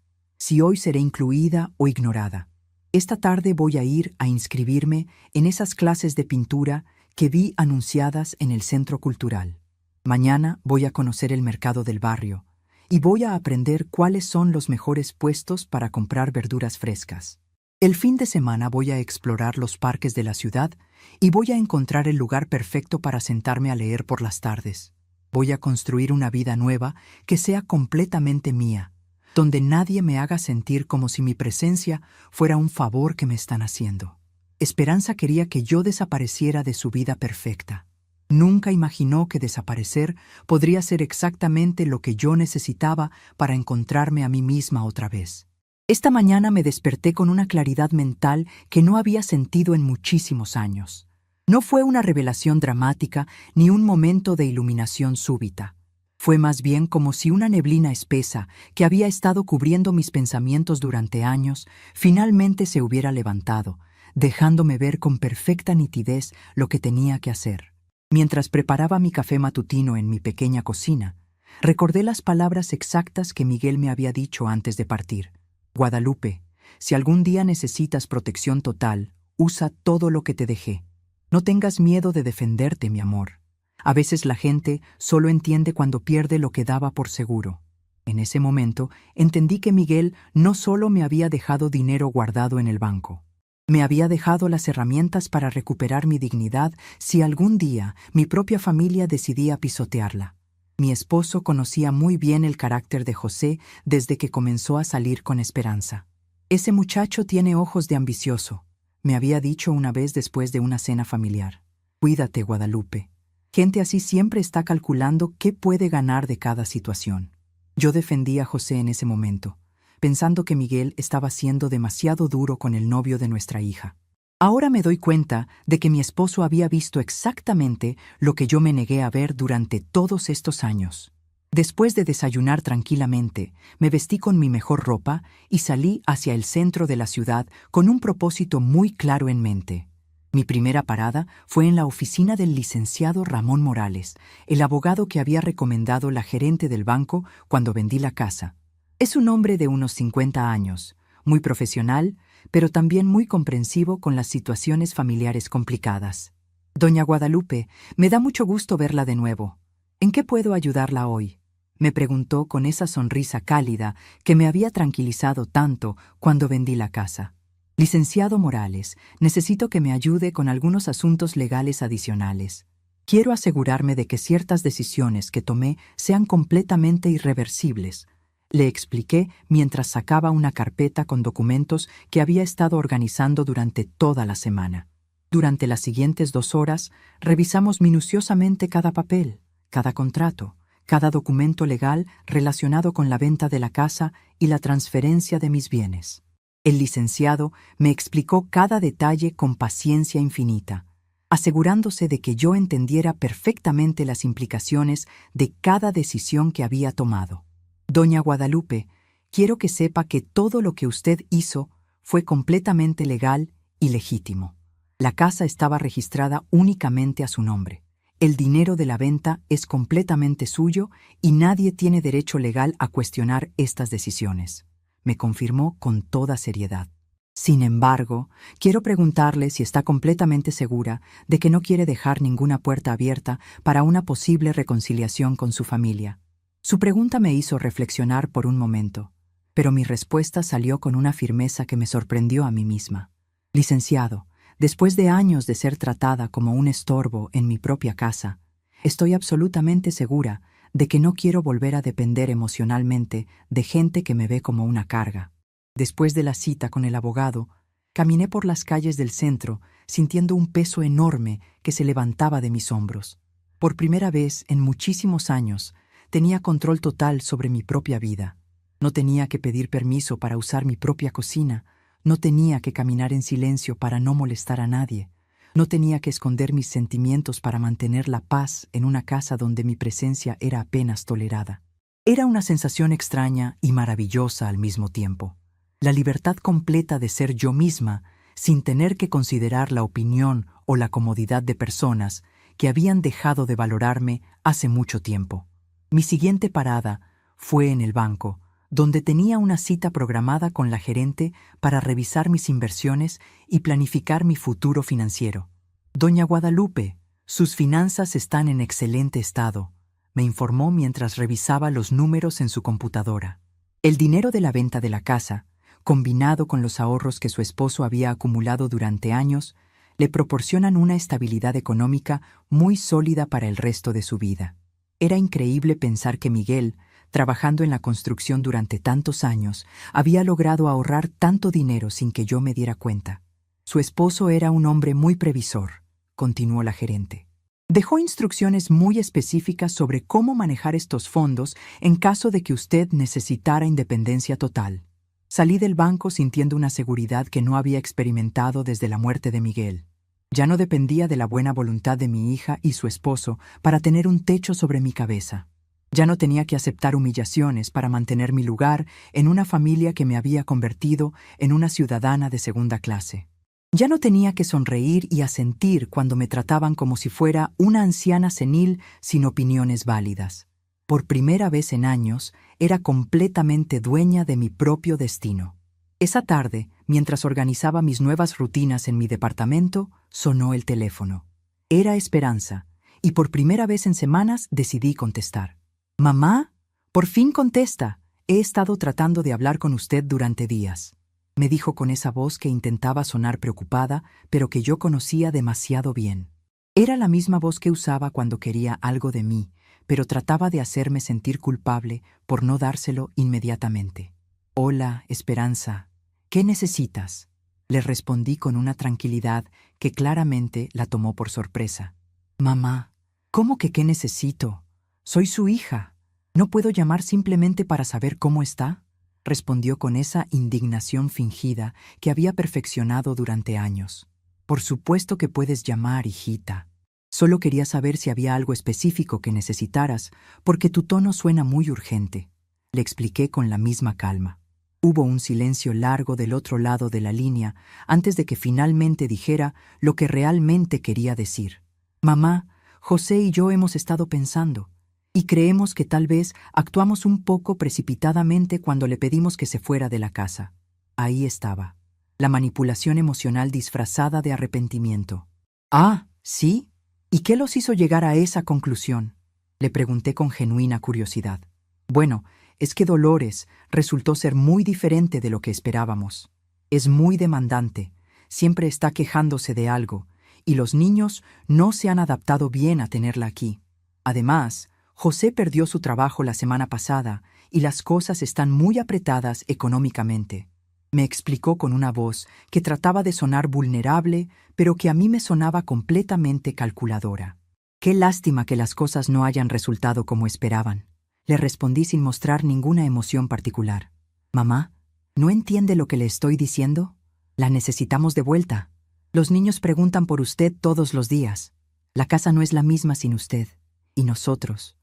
si hoy seré incluida o ignorada. Esta tarde voy a ir a inscribirme en esas clases de pintura que vi anunciadas en el centro cultural. Mañana voy a conocer el mercado del barrio y voy a aprender cuáles son los mejores puestos para comprar verduras frescas. El fin de semana voy a explorar los parques de la ciudad y voy a encontrar el lugar perfecto para sentarme a leer por las tardes. Voy a construir una vida nueva que sea completamente mía, donde nadie me haga sentir como si mi presencia fuera un favor que me están haciendo. Esperanza quería que yo desapareciera de su vida perfecta. Nunca imaginó que desaparecer podría ser exactamente lo que yo necesitaba para encontrarme a mí misma otra vez. Esta mañana me desperté con una claridad mental que no había sentido en muchísimos años. No fue una revelación dramática ni un momento de iluminación súbita. Fue más bien como si una neblina espesa que había estado cubriendo mis pensamientos durante años finalmente se hubiera levantado, dejándome ver con perfecta nitidez lo que tenía que hacer. Mientras preparaba mi café matutino en mi pequeña cocina, recordé las palabras exactas que Miguel me había dicho antes de partir. Guadalupe, si algún día necesitas protección total, usa todo lo que te dejé. No tengas miedo de defenderte, mi amor. A veces la gente solo entiende cuando pierde lo que daba por seguro. En ese momento entendí que Miguel no solo me había dejado dinero guardado en el banco. Me había dejado las herramientas para recuperar mi dignidad si algún día mi propia familia decidía pisotearla. Mi esposo conocía muy bien el carácter de José desde que comenzó a salir con Esperanza. Ese muchacho tiene ojos de ambicioso, me había dicho una vez después de una cena familiar. Cuídate, Guadalupe. Gente así siempre está calculando qué puede ganar de cada situación. Yo defendí a José en ese momento, pensando que Miguel estaba siendo demasiado duro con el novio de nuestra hija. Ahora me doy cuenta de que mi esposo había visto exactamente lo que yo me negué a ver durante todos estos años. Después de desayunar tranquilamente, me vestí con mi mejor ropa y salí hacia el centro de la ciudad con un propósito muy claro en mente. Mi primera parada fue en la oficina del licenciado Ramón Morales, el abogado que había recomendado la gerente del banco cuando vendí la casa. Es un hombre de unos 50 años, muy profesional, pero también muy comprensivo con las situaciones familiares complicadas. Doña Guadalupe, me da mucho gusto verla de nuevo. ¿En qué puedo ayudarla hoy?, me preguntó con esa sonrisa cálida que me había tranquilizado tanto cuando vendí la casa. Licenciado Morales, necesito que me ayude con algunos asuntos legales adicionales. Quiero asegurarme de que ciertas decisiones que tomé sean completamente irreversibles. Le expliqué mientras sacaba una carpeta con documentos que había estado organizando durante toda la semana. Durante las siguientes 2 horas, revisamos minuciosamente cada papel, cada contrato, cada documento legal relacionado con la venta de la casa y la transferencia de mis bienes. El licenciado me explicó cada detalle con paciencia infinita, asegurándose de que yo entendiera perfectamente las implicaciones de cada decisión que había tomado. Doña Guadalupe, quiero que sepa que todo lo que usted hizo fue completamente legal y legítimo. La casa estaba registrada únicamente a su nombre. El dinero de la venta es completamente suyo y nadie tiene derecho legal a cuestionar estas decisiones, me confirmó con toda seriedad. Sin embargo, quiero preguntarle si está completamente segura de que no quiere dejar ninguna puerta abierta para una posible reconciliación con su familia. Su pregunta me hizo reflexionar por un momento, pero mi respuesta salió con una firmeza que me sorprendió a mí misma. Licenciado, después de años de ser tratada como un estorbo en mi propia casa, estoy absolutamente segura de que no quiero volver a depender emocionalmente de gente que me ve como una carga. Después de la cita con el abogado, caminé por las calles del centro sintiendo un peso enorme que se levantaba de mis hombros. Por primera vez en muchísimos años, tenía control total sobre mi propia vida. No tenía que pedir permiso para usar mi propia cocina. No tenía que caminar en silencio para no molestar a nadie. No tenía que esconder mis sentimientos para mantener la paz en una casa donde mi presencia era apenas tolerada. Era una sensación extraña y maravillosa al mismo tiempo. La libertad completa de ser yo misma, sin tener que considerar la opinión o la comodidad de personas que habían dejado de valorarme hace mucho tiempo. Mi siguiente parada fue en el banco, donde tenía una cita programada con la gerente para revisar mis inversiones y planificar mi futuro financiero. Doña Guadalupe, sus finanzas están en excelente estado, me informó mientras revisaba los números en su computadora. El dinero de la venta de la casa, combinado con los ahorros que su esposo había acumulado durante años, le proporcionan una estabilidad económica muy sólida para el resto de su vida. Era increíble pensar que Miguel, trabajando en la construcción durante tantos años, había logrado ahorrar tanto dinero sin que yo me diera cuenta. Su esposo era un hombre muy previsor, continuó la gerente. Dejó instrucciones muy específicas sobre cómo manejar estos fondos en caso de que usted necesitara independencia total. Salí del banco sintiendo una seguridad que no había experimentado desde la muerte de Miguel. Ya no dependía de la buena voluntad de mi hija y su esposo para tener un techo sobre mi cabeza. Ya no tenía que aceptar humillaciones para mantener mi lugar en una familia que me había convertido en una ciudadana de segunda clase. Ya no tenía que sonreír y asentir cuando me trataban como si fuera una anciana senil sin opiniones válidas. Por primera vez en años, era completamente dueña de mi propio destino. Esa tarde, mientras organizaba mis nuevas rutinas en mi departamento, sonó el teléfono. Era Esperanza, y por primera vez en semanas decidí contestar. «Mamá, por fin contesta. He estado tratando de hablar con usted durante días», me dijo con esa voz que intentaba sonar preocupada, pero que yo conocía demasiado bien. Era la misma voz que usaba cuando quería algo de mí, pero trataba de hacerme sentir culpable por no dárselo inmediatamente. «Hola, Esperanza. ¿Qué necesitas?», le respondí con una tranquilidad que claramente la tomó por sorpresa. «Mamá, ¿cómo que qué necesito? Soy su hija. ¿No puedo llamar simplemente para saber cómo está?», respondió con esa indignación fingida que había perfeccionado durante años. «Por supuesto que puedes llamar, hijita. Solo quería saber si había algo específico que necesitaras, porque tu tono suena muy urgente», le expliqué con la misma calma. Hubo un silencio largo del otro lado de la línea antes de que finalmente dijera lo que realmente quería decir. «Mamá, José y yo hemos estado pensando, y creemos que tal vez actuamos un poco precipitadamente cuando le pedimos que se fuera de la casa». Ahí estaba, la manipulación emocional disfrazada de arrepentimiento. «Ah, ¿sí? ¿Y qué los hizo llegar a esa conclusión?», le pregunté con genuina curiosidad. «Bueno, es que Dolores resultó ser muy diferente de lo que esperábamos. Es muy demandante, siempre está quejándose de algo, y los niños no se han adaptado bien a tenerla aquí. Además, José perdió su trabajo la semana pasada y las cosas están muy apretadas económicamente», me explicó con una voz que trataba de sonar vulnerable, pero que a mí me sonaba completamente calculadora. «Qué lástima que las cosas no hayan resultado como esperaban», le respondí sin mostrar ninguna emoción particular. «Mamá, ¿no entiende lo que le estoy diciendo? La necesitamos de vuelta. Los niños preguntan por usted todos los días. La casa no es la misma sin usted. Y nosotros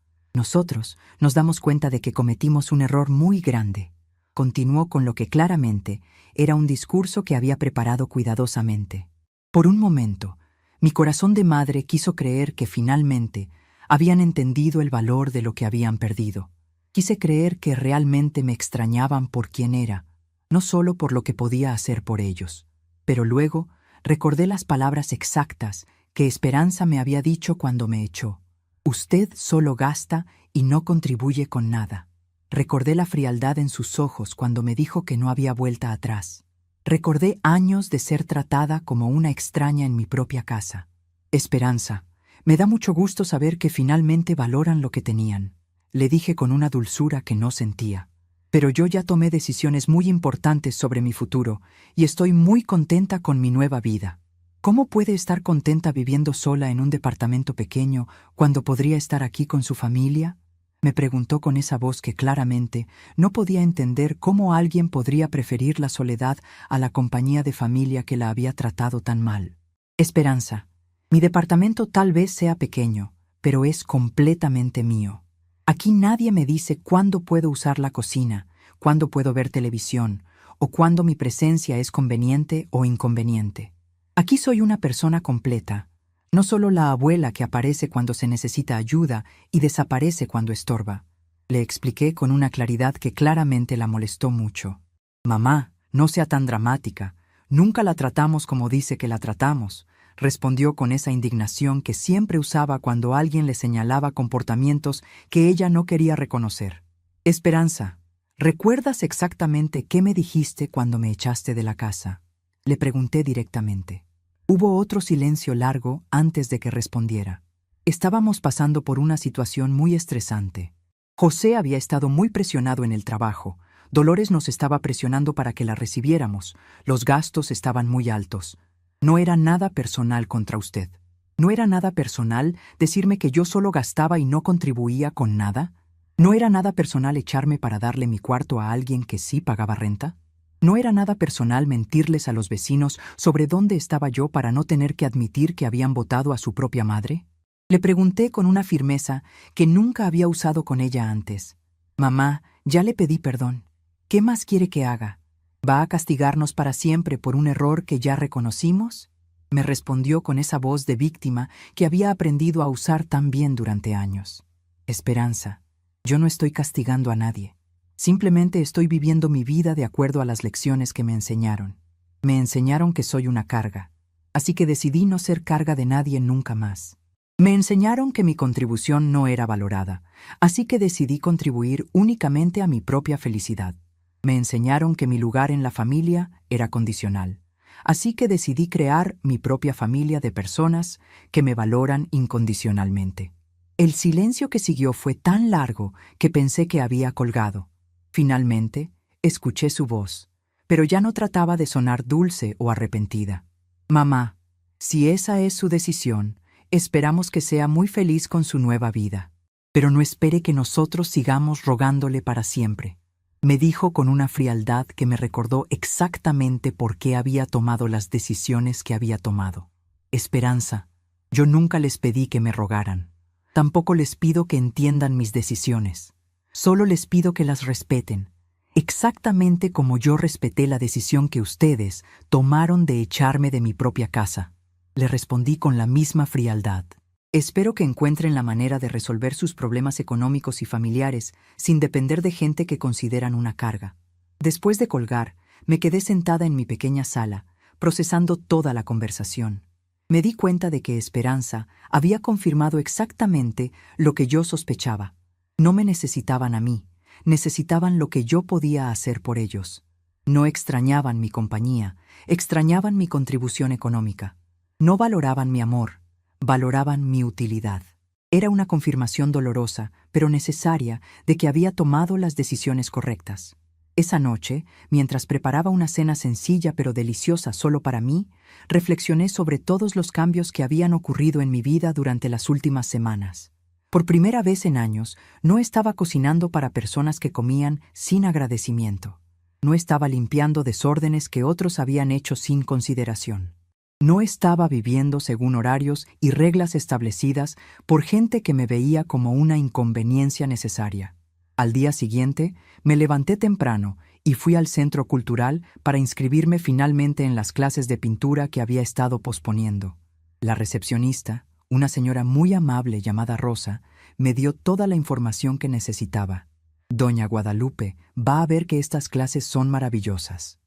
nos damos cuenta de que cometimos un error muy grande», continuó con lo que claramente era un discurso que había preparado cuidadosamente. Por un momento, mi corazón de madre quiso creer que finalmente habían entendido el valor de lo que habían perdido. Quise creer que realmente me extrañaban por quién era, no solo por lo que podía hacer por ellos. Pero luego recordé las palabras exactas que Esperanza me había dicho cuando me echó. «Usted solo gasta y no contribuye con nada». Recordé la frialdad en sus ojos cuando me dijo que no había vuelta atrás. Recordé años de ser tratada como una extraña en mi propia casa. «Esperanza, me da mucho gusto saber que finalmente valoran lo que tenían», le dije con una dulzura que no sentía. «Pero yo ya tomé decisiones muy importantes sobre mi futuro y estoy muy contenta con mi nueva vida. ¿Cómo puede estar contenta viviendo sola en un departamento pequeño cuando podría estar aquí con su familia?», Me preguntó con esa voz que claramente no podía entender cómo alguien podría preferir la soledad a la compañía de familia que la había tratado tan mal. Esperanza, mi departamento tal vez sea pequeño, pero es completamente mío. Aquí nadie me dice cuándo puedo usar la cocina, cuándo puedo ver televisión, o cuándo mi presencia es conveniente o inconveniente. Aquí soy una persona completa, no solo la abuela que aparece cuando se necesita ayuda y desaparece cuando estorba. Le expliqué con una claridad que claramente la molestó mucho. Mamá, no sea tan dramática. Nunca la tratamos como dice que la tratamos, respondió con esa indignación que siempre usaba cuando alguien le señalaba comportamientos que ella no quería reconocer. Esperanza, ¿recuerdas exactamente qué me dijiste cuando me echaste de la casa? Le pregunté directamente. Hubo otro silencio largo antes de que respondiera. Estábamos pasando por una situación muy estresante. José había estado muy presionado en el trabajo. Dolores nos estaba presionando para que la recibiéramos. Los gastos estaban muy altos. No era nada personal contra usted. ¿No era nada personal decirme que yo solo gastaba y no contribuía con nada? ¿No era nada personal echarme para darle mi cuarto a alguien que sí pagaba renta? ¿No era nada personal mentirles a los vecinos sobre dónde estaba yo para no tener que admitir que habían votado a su propia madre? Le pregunté con una firmeza que nunca había usado con ella antes. Mamá, ya le pedí perdón. ¿Qué más quiere que haga? ¿Va a castigarnos para siempre por un error que ya reconocimos? Me respondió con esa voz de víctima que había aprendido a usar tan bien durante años. Esperanza, yo no estoy castigando a nadie. Simplemente estoy viviendo mi vida de acuerdo a las lecciones que me enseñaron. Me enseñaron que soy una carga, así que decidí no ser carga de nadie nunca más. Me enseñaron que mi contribución no era valorada, así que decidí contribuir únicamente a mi propia felicidad. Me enseñaron que mi lugar en la familia era condicional, así que decidí crear mi propia familia de personas que me valoran incondicionalmente. El silencio que siguió fue tan largo que pensé que había colgado. Finalmente, escuché su voz, pero ya no trataba de sonar dulce o arrepentida. Mamá, si esa es su decisión, esperamos que sea muy feliz con su nueva vida. Pero no espere que nosotros sigamos rogándole para siempre. Me dijo con una frialdad que me recordó exactamente por qué había tomado las decisiones que había tomado. Esperanza, yo nunca les pedí que me rogaran. Tampoco les pido que entiendan mis decisiones. Solo les pido que las respeten, exactamente como yo respeté la decisión que ustedes tomaron de echarme de mi propia casa. Le respondí con la misma frialdad. Espero que encuentren la manera de resolver sus problemas económicos y familiares sin depender de gente que consideran una carga. Después de colgar, me quedé sentada en mi pequeña sala, procesando toda la conversación. Me di cuenta de que Esperanza había confirmado exactamente lo que yo sospechaba. No me necesitaban a mí, necesitaban lo que yo podía hacer por ellos. No extrañaban mi compañía, extrañaban mi contribución económica. No valoraban mi amor, valoraban mi utilidad. Era una confirmación dolorosa, pero necesaria, de que había tomado las decisiones correctas. Esa noche, mientras preparaba una cena sencilla pero deliciosa solo para mí, reflexioné sobre todos los cambios que habían ocurrido en mi vida durante las últimas semanas. Por primera vez en años, no estaba cocinando para personas que comían sin agradecimiento. No estaba limpiando desórdenes que otros habían hecho sin consideración. No estaba viviendo según horarios y reglas establecidas por gente que me veía como una inconveniencia necesaria. Al día siguiente, me levanté temprano y fui al centro cultural para inscribirme finalmente en las clases de pintura que había estado posponiendo. La recepcionista, una señora muy amable llamada Rosa, me dio toda la información que necesitaba. Doña Guadalupe va a ver que estas clases son maravillosas.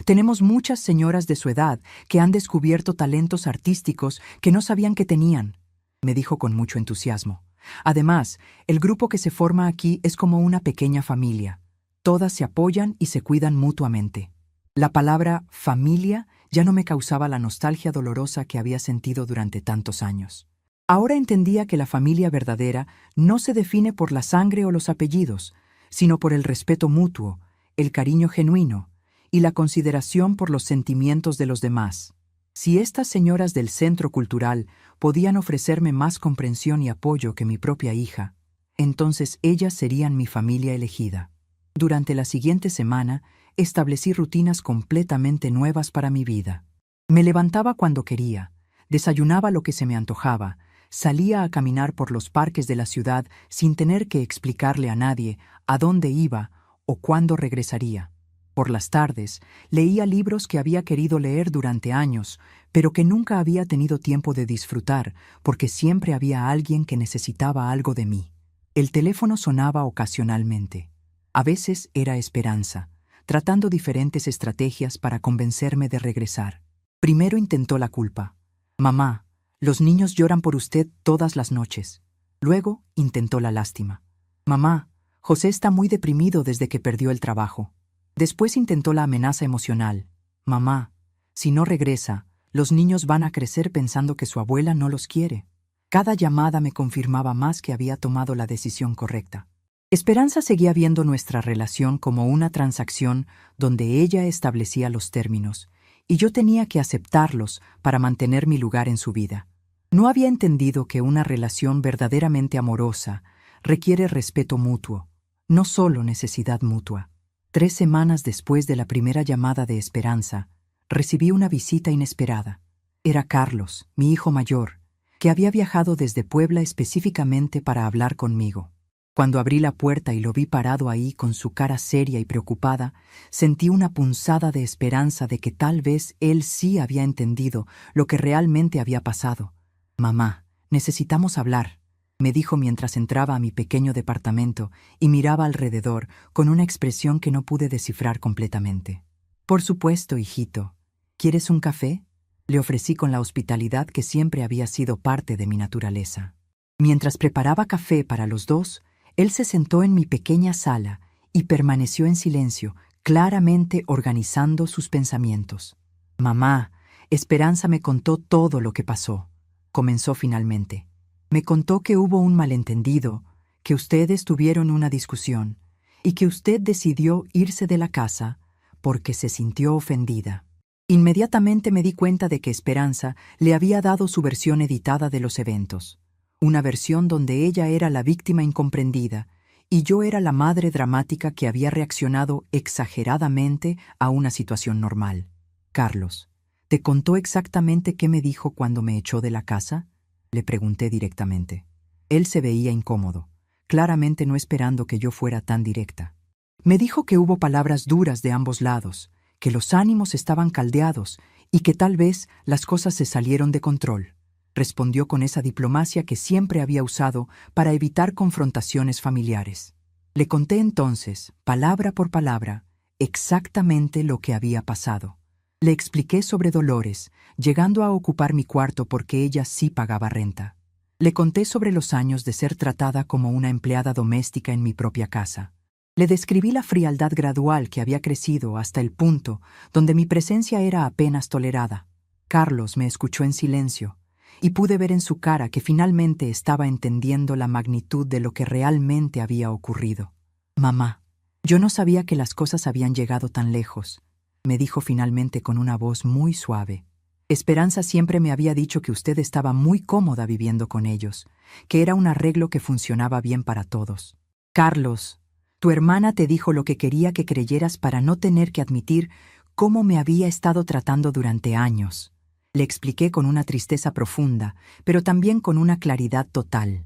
Tenemos muchas señoras de su edad que han descubierto talentos artísticos que no sabían que tenían, me dijo con mucho entusiasmo. Además, el grupo que se forma aquí es como una pequeña familia. Todas se apoyan y se cuidan mutuamente. La palabra familia ya no me causaba la nostalgia dolorosa que había sentido durante tantos años. Ahora entendía que la familia verdadera no se define por la sangre o los apellidos, sino por el respeto mutuo, el cariño genuino y la consideración por los sentimientos de los demás. Si estas señoras del centro cultural podían ofrecerme más comprensión y apoyo que mi propia hija, entonces ellas serían mi familia elegida. Durante la siguiente semana, establecí rutinas completamente nuevas para mi vida. Me levantaba cuando quería, desayunaba lo que se me antojaba, salía a caminar por los parques de la ciudad sin tener que explicarle a nadie a dónde iba o cuándo regresaría. Por las tardes, leía libros que había querido leer durante años, pero que nunca había tenido tiempo de disfrutar, porque siempre había alguien que necesitaba algo de mí. El teléfono sonaba ocasionalmente. A veces era Esperanza, tratando diferentes estrategias para convencerme de regresar. Primero intentó la culpa. Mamá, los niños lloran por usted todas las noches. Luego intentó la lástima. Mamá, José está muy deprimido desde que perdió el trabajo. Después intentó la amenaza emocional. Mamá, si no regresa, los niños van a crecer pensando que su abuela no los quiere. Cada llamada me confirmaba más que había tomado la decisión correcta. Esperanza seguía viendo nuestra relación como una transacción donde ella establecía los términos, y yo tenía que aceptarlos para mantener mi lugar en su vida. No había entendido que una relación verdaderamente amorosa requiere respeto mutuo, no solo necesidad mutua. 3 semanas después de la primera llamada de Esperanza, recibí una visita inesperada. Era Carlos, mi hijo mayor, que había viajado desde Puebla específicamente para hablar conmigo. Cuando abrí la puerta y lo vi parado ahí con su cara seria y preocupada, sentí una punzada de esperanza de que tal vez él sí había entendido lo que realmente había pasado. «Mamá, necesitamos hablar», me dijo mientras entraba a mi pequeño departamento y miraba alrededor con una expresión que no pude descifrar completamente. «Por supuesto, hijito. ¿Quieres un café?», le ofrecí con la hospitalidad que siempre había sido parte de mi naturaleza. Mientras preparaba café para los dos, él se sentó en mi pequeña sala y permaneció en silencio, claramente organizando sus pensamientos. «Mamá, Esperanza me contó todo lo que pasó», comenzó finalmente. «Me contó que hubo un malentendido, que ustedes tuvieron una discusión y que usted decidió irse de la casa porque se sintió ofendida». Inmediatamente me di cuenta de que Esperanza le había dado su versión editada de los eventos. Una versión donde ella era la víctima incomprendida y yo era la madre dramática que había reaccionado exageradamente a una situación normal. «Carlos, ¿te contó exactamente qué me dijo cuando me echó de la casa?», le pregunté directamente. Él se veía incómodo, claramente no esperando que yo fuera tan directa. Me dijo que hubo palabras duras de ambos lados, que los ánimos estaban caldeados y que tal vez las cosas se salieron de control. Respondió con esa diplomacia que siempre había usado para evitar confrontaciones familiares. Le conté entonces, palabra por palabra, exactamente lo que había pasado. Le expliqué sobre Dolores, llegando a ocupar mi cuarto porque ella sí pagaba renta. Le conté sobre los años de ser tratada como una empleada doméstica en mi propia casa. Le describí la frialdad gradual que había crecido hasta el punto donde mi presencia era apenas tolerada. Carlos me escuchó en silencio, y pude ver en su cara que finalmente estaba entendiendo la magnitud de lo que realmente había ocurrido. «Mamá, yo no sabía que las cosas habían llegado tan lejos», me dijo finalmente con una voz muy suave. «Esperanza siempre me había dicho que usted estaba muy cómoda viviendo con ellos, que era un arreglo que funcionaba bien para todos. Carlos, tu hermana te dijo lo que quería que creyeras para no tener que admitir cómo me había estado tratando durante años». Le expliqué con una tristeza profunda, pero también con una claridad total.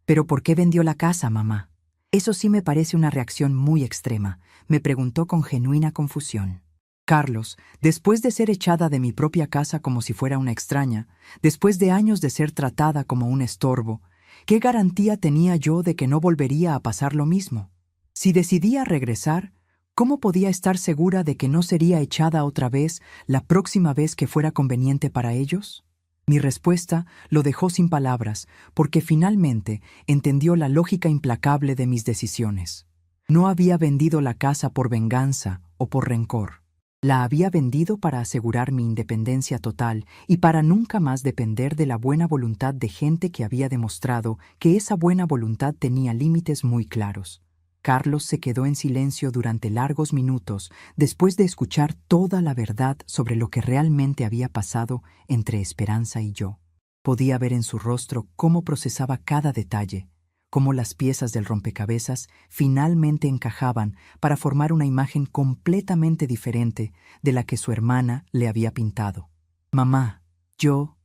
«¿Pero por qué vendió la casa, mamá? Eso sí me parece una reacción muy extrema», me preguntó con genuina confusión. «Carlos, después de ser echada de mi propia casa como si fuera una extraña, después de años de ser tratada como un estorbo, ¿qué garantía tenía yo de que no volvería a pasar lo mismo? Si decidía regresar, ¿cómo podía estar segura de que no sería echada otra vez la próxima vez que fuera conveniente para ellos?» Mi respuesta lo dejó sin palabras, porque finalmente entendió la lógica implacable de mis decisiones. No había vendido la casa por venganza o por rencor. La había vendido para asegurar mi independencia total y para nunca más depender de la buena voluntad de gente que había demostrado que esa buena voluntad tenía límites muy claros. Carlos se quedó en silencio durante largos minutos después de escuchar toda la verdad sobre lo que realmente había pasado entre Esperanza y yo. Podía ver en su rostro cómo procesaba cada detalle, cómo las piezas del rompecabezas finalmente encajaban para formar una imagen completamente diferente de la que su hermana le había pintado. «Mamá, yo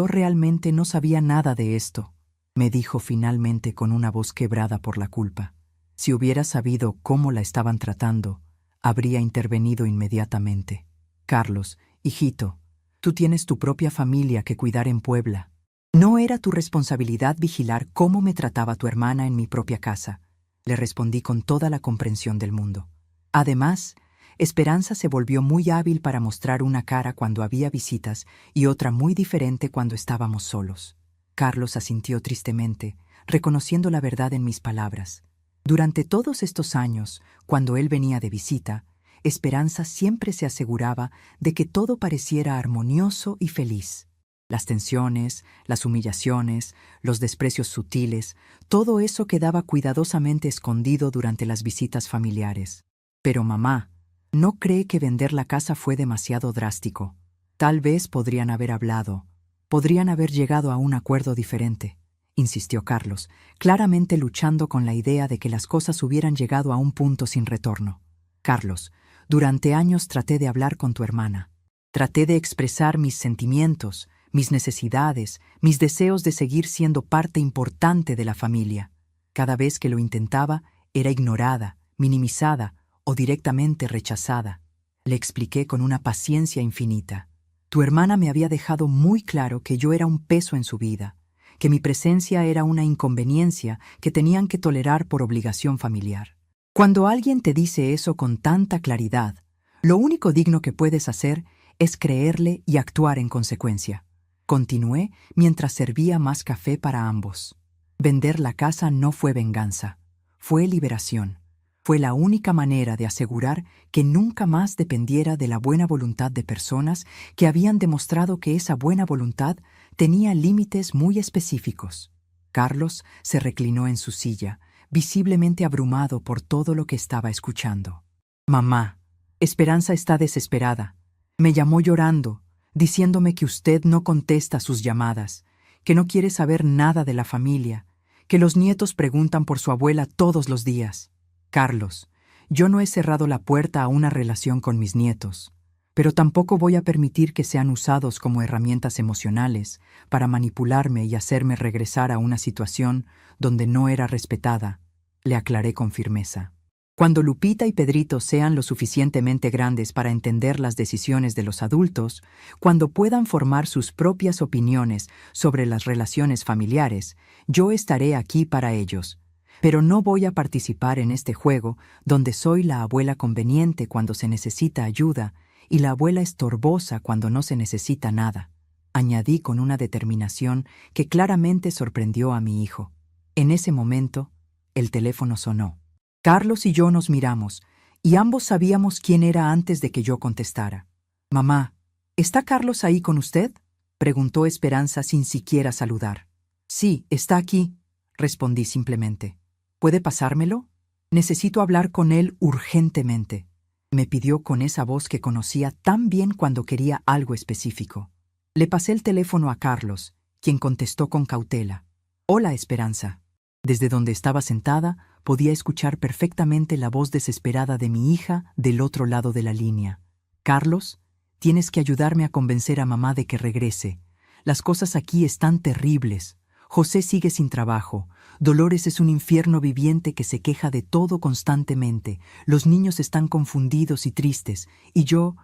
realmente no sabía nada de esto», me dijo finalmente con una voz quebrada por la culpa. Si hubiera sabido cómo la estaban tratando, habría intervenido inmediatamente. «Carlos, hijito, tú tienes tu propia familia que cuidar en Puebla. No era tu responsabilidad vigilar cómo me trataba tu hermana en mi propia casa», le respondí con toda la comprensión del mundo. Además, Esperanza se volvió muy hábil para mostrar una cara cuando había visitas y otra muy diferente cuando estábamos solos. Carlos asintió tristemente, reconociendo la verdad en mis palabras. Durante todos estos años, cuando él venía de visita, Esperanza siempre se aseguraba de que todo pareciera armonioso y feliz. Las tensiones, las humillaciones, los desprecios sutiles, todo eso quedaba cuidadosamente escondido durante las visitas familiares. «Pero mamá, ¿no cree que vender la casa fue demasiado drástico? Tal vez podrían haber hablado, podrían haber llegado a un acuerdo diferente», insistió Carlos, claramente luchando con la idea de que las cosas hubieran llegado a un punto sin retorno. «Carlos, durante años traté de hablar con tu hermana. Traté de expresar mis sentimientos, mis necesidades, mis deseos de seguir siendo parte importante de la familia. Cada vez que lo intentaba, era ignorada, minimizada o directamente rechazada. Le expliqué con una paciencia infinita. Tu hermana me había dejado muy claro que yo era un peso en su vida, que mi presencia era una inconveniencia que tenían que tolerar por obligación familiar. Cuando alguien te dice eso con tanta claridad, lo único digno que puedes hacer es creerle y actuar en consecuencia». Continué mientras servía más café para ambos. Vender la casa no fue venganza, fue liberación. Fue la única manera de asegurar que nunca más dependiera de la buena voluntad de personas que habían demostrado que esa buena voluntad tenía límites muy específicos. Carlos se reclinó en su silla, visiblemente abrumado por todo lo que estaba escuchando. «Mamá, Esperanza está desesperada. Me llamó llorando, diciéndome que usted no contesta sus llamadas, que no quiere saber nada de la familia, que los nietos preguntan por su abuela todos los días. Carlos, yo no he cerrado la puerta a una relación con mis nietos, pero tampoco voy a permitir que sean usados como herramientas emocionales para manipularme y hacerme regresar a una situación donde no era respetada», le aclaré con firmeza. «Cuando Lupita y Pedrito sean lo suficientemente grandes para entender las decisiones de los adultos, cuando puedan formar sus propias opiniones sobre las relaciones familiares, yo estaré aquí para ellos. Pero no voy a participar en este juego donde soy la abuela conveniente cuando se necesita ayuda y la abuela estorbosa cuando no se necesita nada», añadí con una determinación que claramente sorprendió a mi hijo. En ese momento, el teléfono sonó. Carlos y yo nos miramos, y ambos sabíamos quién era antes de que yo contestara. «Mamá, ¿está Carlos ahí con usted?», preguntó Esperanza sin siquiera saludar. «Sí, está aquí», respondí simplemente. «¿Puede pasármelo? Necesito hablar con él urgentemente», me pidió con esa voz que conocía tan bien cuando quería algo específico. Le pasé el teléfono a Carlos, quien contestó con cautela. «Hola, Esperanza». Desde donde estaba sentada, podía escuchar perfectamente la voz desesperada de mi hija del otro lado de la línea. «Carlos, tienes que ayudarme a convencer a mamá de que regrese. Las cosas aquí están terribles. José sigue sin trabajo. Dolores es un infierno viviente que se queja de todo constantemente. Los niños están confundidos y tristes. Y yo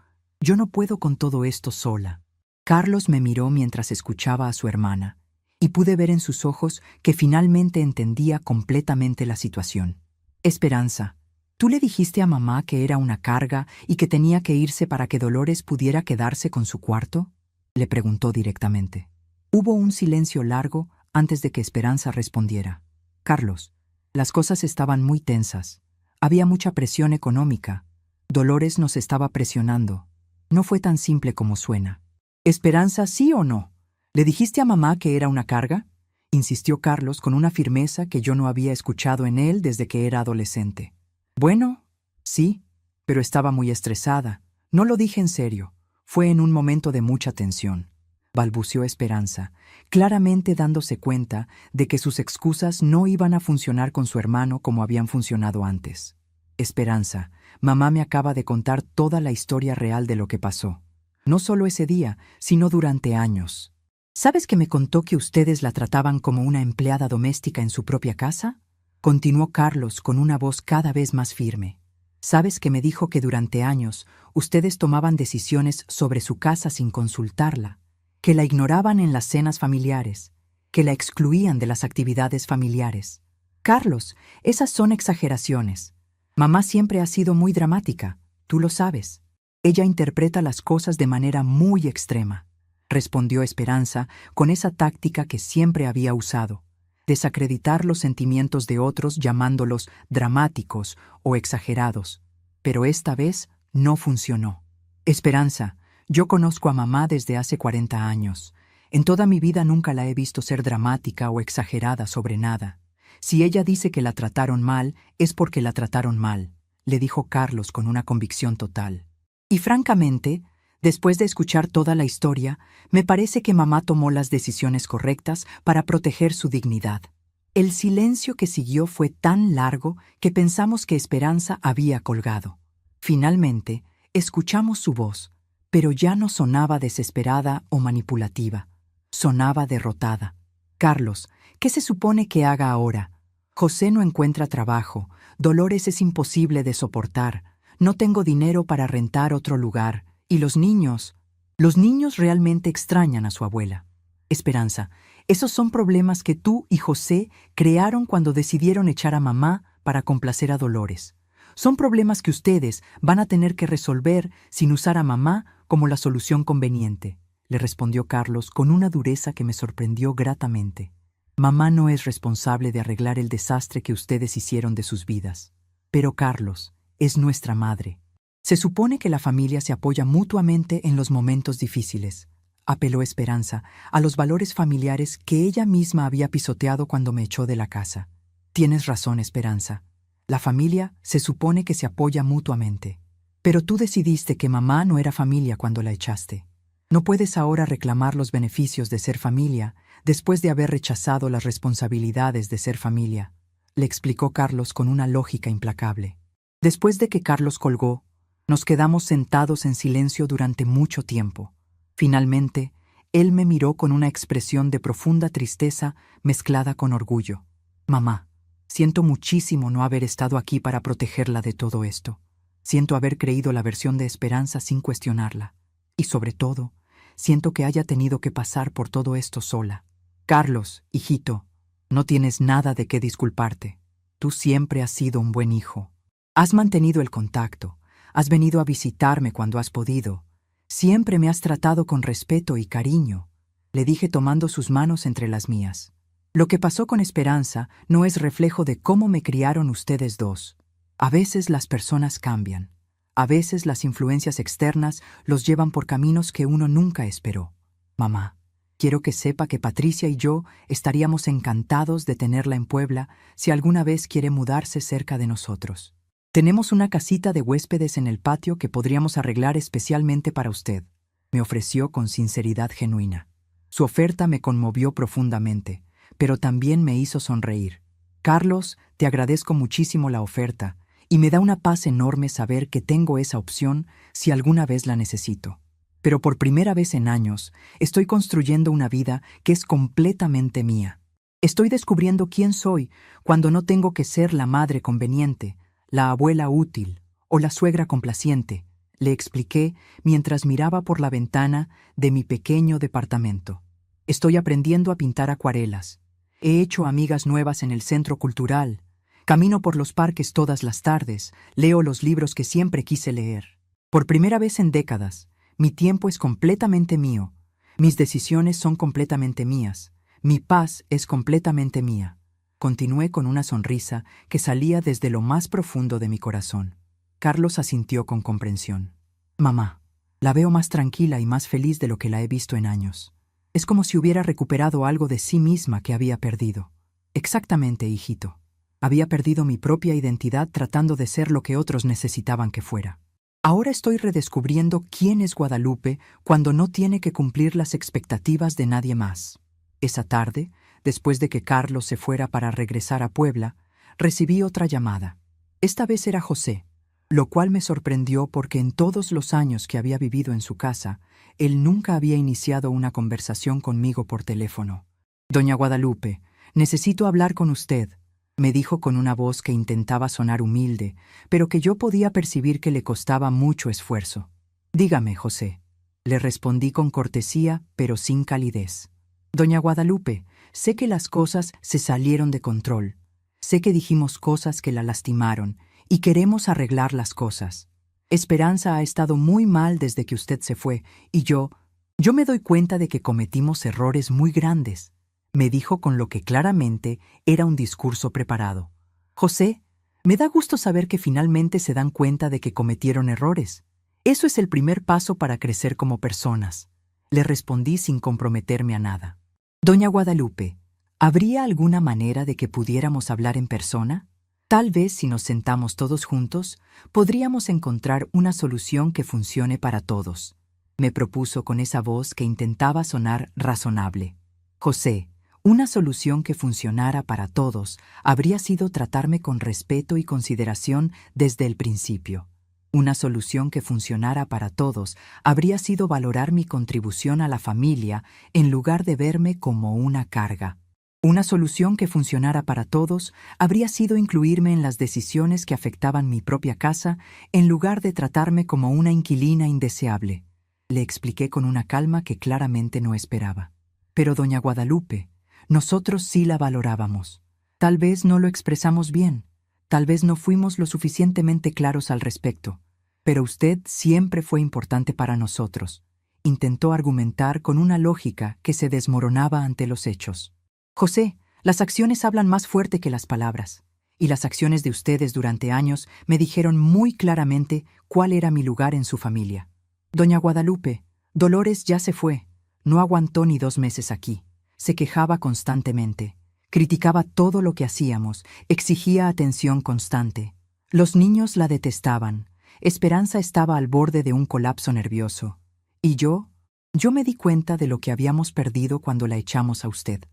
no puedo con todo esto sola». Carlos me miró mientras escuchaba a su hermana, y pude ver en sus ojos que finalmente entendía completamente la situación. «Esperanza, ¿tú le dijiste a mamá que era una carga y que tenía que irse para que Dolores pudiera quedarse con su cuarto?», le preguntó directamente. Hubo un silencio largo antes de que Esperanza respondiera. «Carlos, las cosas estaban muy tensas. Había mucha presión económica. Dolores nos estaba presionando. No fue tan simple como suena». «Esperanza, ¿sí o no? ¿Le dijiste a mamá que era una carga?», insistió Carlos con una firmeza que yo no había escuchado en él desde que era adolescente. «Bueno, sí, pero estaba muy estresada. No lo dije en serio. Fue en un momento de mucha tensión. balbuceó Esperanza, claramente dándose cuenta de que sus excusas no iban a funcionar con su hermano como habían funcionado antes. Esperanza, mamá me acaba de contar toda la historia real de lo que pasó. No solo ese día, sino durante años. ¿Sabes que me contó que ustedes la trataban como una empleada doméstica en su propia casa? Continuó Carlos con una voz cada vez más firme. ¿Sabes que me dijo que durante años ustedes tomaban decisiones sobre su casa sin consultarla? Que la ignoraban en las cenas familiares, que la excluían de las actividades familiares. Carlos, esas son exageraciones. Mamá siempre ha sido muy dramática, tú lo sabes. Ella interpreta las cosas de manera muy extrema, respondió Esperanza con esa táctica que siempre había usado, desacreditar los sentimientos de otros llamándolos dramáticos o exagerados. Pero esta vez no funcionó. Esperanza, yo conozco a mamá desde hace 40 años. En toda mi vida nunca la he visto ser dramática o exagerada sobre nada. Si ella dice que la trataron mal, es porque la trataron mal, le dijo Carlos con una convicción total. Y francamente, después de escuchar toda la historia, me parece que mamá tomó las decisiones correctas para proteger su dignidad. El silencio que siguió fue tan largo que pensamos que Esperanza había colgado. Finalmente, escuchamos su voz, pero ya no sonaba desesperada o manipulativa. Sonaba derrotada. Carlos, ¿qué se supone que haga ahora? José no encuentra trabajo, Dolores es imposible de soportar, no tengo dinero para rentar otro lugar, y los niños realmente extrañan a su abuela. Esperanza, esos son problemas que tú y José crearon cuando decidieron echar a mamá para complacer a Dolores. Son problemas que ustedes van a tener que resolver sin usar a mamá como la solución conveniente, le respondió Carlos con una dureza que me sorprendió gratamente. Mamá no es responsable de arreglar el desastre que ustedes hicieron de sus vidas. Pero Carlos, es nuestra madre. Se supone que la familia se apoya mutuamente en los momentos difíciles. Apeló Esperanza a los valores familiares que ella misma había pisoteado cuando me echó de la casa. Tienes razón, Esperanza. La familia se supone que se apoya mutuamente. Pero tú decidiste que mamá no era familia cuando la echaste. No puedes ahora reclamar los beneficios de ser familia después de haber rechazado las responsabilidades de ser familia, le explicó Carlos con una lógica implacable. Después de que Carlos colgó, nos quedamos sentados en silencio durante mucho tiempo. Finalmente, él me miró con una expresión de profunda tristeza mezclada con orgullo. Mamá, siento muchísimo no haber estado aquí para protegerla de todo esto. Siento haber creído la versión de Esperanza sin cuestionarla. Y sobre todo, siento que haya tenido que pasar por todo esto sola. Carlos, hijito, no tienes nada de qué disculparte. Tú siempre has sido un buen hijo. Has mantenido el contacto, has venido a visitarme cuando has podido. Siempre me has tratado con respeto y cariño, le dije tomando sus manos entre las mías. Lo que pasó con Esperanza no es reflejo de cómo me criaron ustedes dos. A veces las personas cambian. A veces las influencias externas los llevan por caminos que uno nunca esperó. Mamá, quiero que sepa que Patricia y yo estaríamos encantados de tenerla en Puebla si alguna vez quiere mudarse cerca de nosotros. Tenemos una casita de huéspedes en el patio que podríamos arreglar especialmente para usted, me ofreció con sinceridad genuina. Su oferta me conmovió profundamente, pero también me hizo sonreír. Carlos, te agradezco muchísimo la oferta, y me da una paz enorme saber que tengo esa opción si alguna vez la necesito. Pero por primera vez en años, estoy construyendo una vida que es completamente mía. Estoy descubriendo quién soy cuando no tengo que ser la madre conveniente, la abuela útil o la suegra complaciente, le expliqué mientras miraba por la ventana de mi pequeño departamento. Estoy aprendiendo a pintar acuarelas. He hecho amigas nuevas en el centro cultural. Camino por los parques todas las tardes, leo los libros que siempre quise leer. Por primera vez en décadas, mi tiempo es completamente mío. Mis decisiones son completamente mías. Mi paz es completamente mía. Continué con una sonrisa que salía desde lo más profundo de mi corazón. Carlos asintió con comprensión. Mamá, la veo más tranquila y más feliz de lo que la he visto en años. Es como si hubiera recuperado algo de sí misma que había perdido. Exactamente, hijito. Había perdido mi propia identidad tratando de ser lo que otros necesitaban que fuera. Ahora estoy redescubriendo quién es Guadalupe cuando no tiene que cumplir las expectativas de nadie más. Esa tarde, después de que Carlos se fuera para regresar a Puebla, recibí otra llamada. Esta vez era José, lo cual me sorprendió porque en todos los años que había vivido en su casa, él nunca había iniciado una conversación conmigo por teléfono. «Doña Guadalupe, necesito hablar con usted», me dijo con una voz que intentaba sonar humilde, pero que yo podía percibir que le costaba mucho esfuerzo. «Dígame, José», le respondí con cortesía, pero sin calidez. «Doña Guadalupe, sé que las cosas se salieron de control. Sé que dijimos cosas que la lastimaron y queremos arreglar las cosas. Esperanza ha estado muy mal desde que usted se fue y yo me doy cuenta de que cometimos errores muy grandes», me dijo con lo que claramente era un discurso preparado. «José, me da gusto saber que finalmente se dan cuenta de que cometieron errores. Eso es el primer paso para crecer como personas», le respondí sin comprometerme a nada. «Doña Guadalupe, ¿habría alguna manera de que pudiéramos hablar en persona? Tal vez si nos sentamos todos juntos, podríamos encontrar una solución que funcione para todos», me propuso con esa voz que intentaba sonar razonable. «José, una solución que funcionara para todos habría sido tratarme con respeto y consideración desde el principio. Una solución que funcionara para todos habría sido valorar mi contribución a la familia en lugar de verme como una carga. Una solución que funcionara para todos habría sido incluirme en las decisiones que afectaban mi propia casa en lugar de tratarme como una inquilina indeseable», le expliqué con una calma que claramente no esperaba. «Pero, doña Guadalupe, nosotros sí la valorábamos. Tal vez no lo expresamos bien, tal vez no fuimos lo suficientemente claros al respecto, pero usted siempre fue importante para nosotros», intentó argumentar con una lógica que se desmoronaba ante los hechos. «José, las acciones hablan más fuerte que las palabras, y las acciones de ustedes durante años me dijeron muy claramente cuál era mi lugar en su familia. Doña Guadalupe, Dolores ya se fue, no aguantó ni 2 meses aquí. Se quejaba constantemente, criticaba todo lo que hacíamos, exigía atención constante. Los niños la detestaban, Esperanza estaba al borde de un colapso nervioso. Y yo me di cuenta de lo que habíamos perdido cuando la echamos a usted»,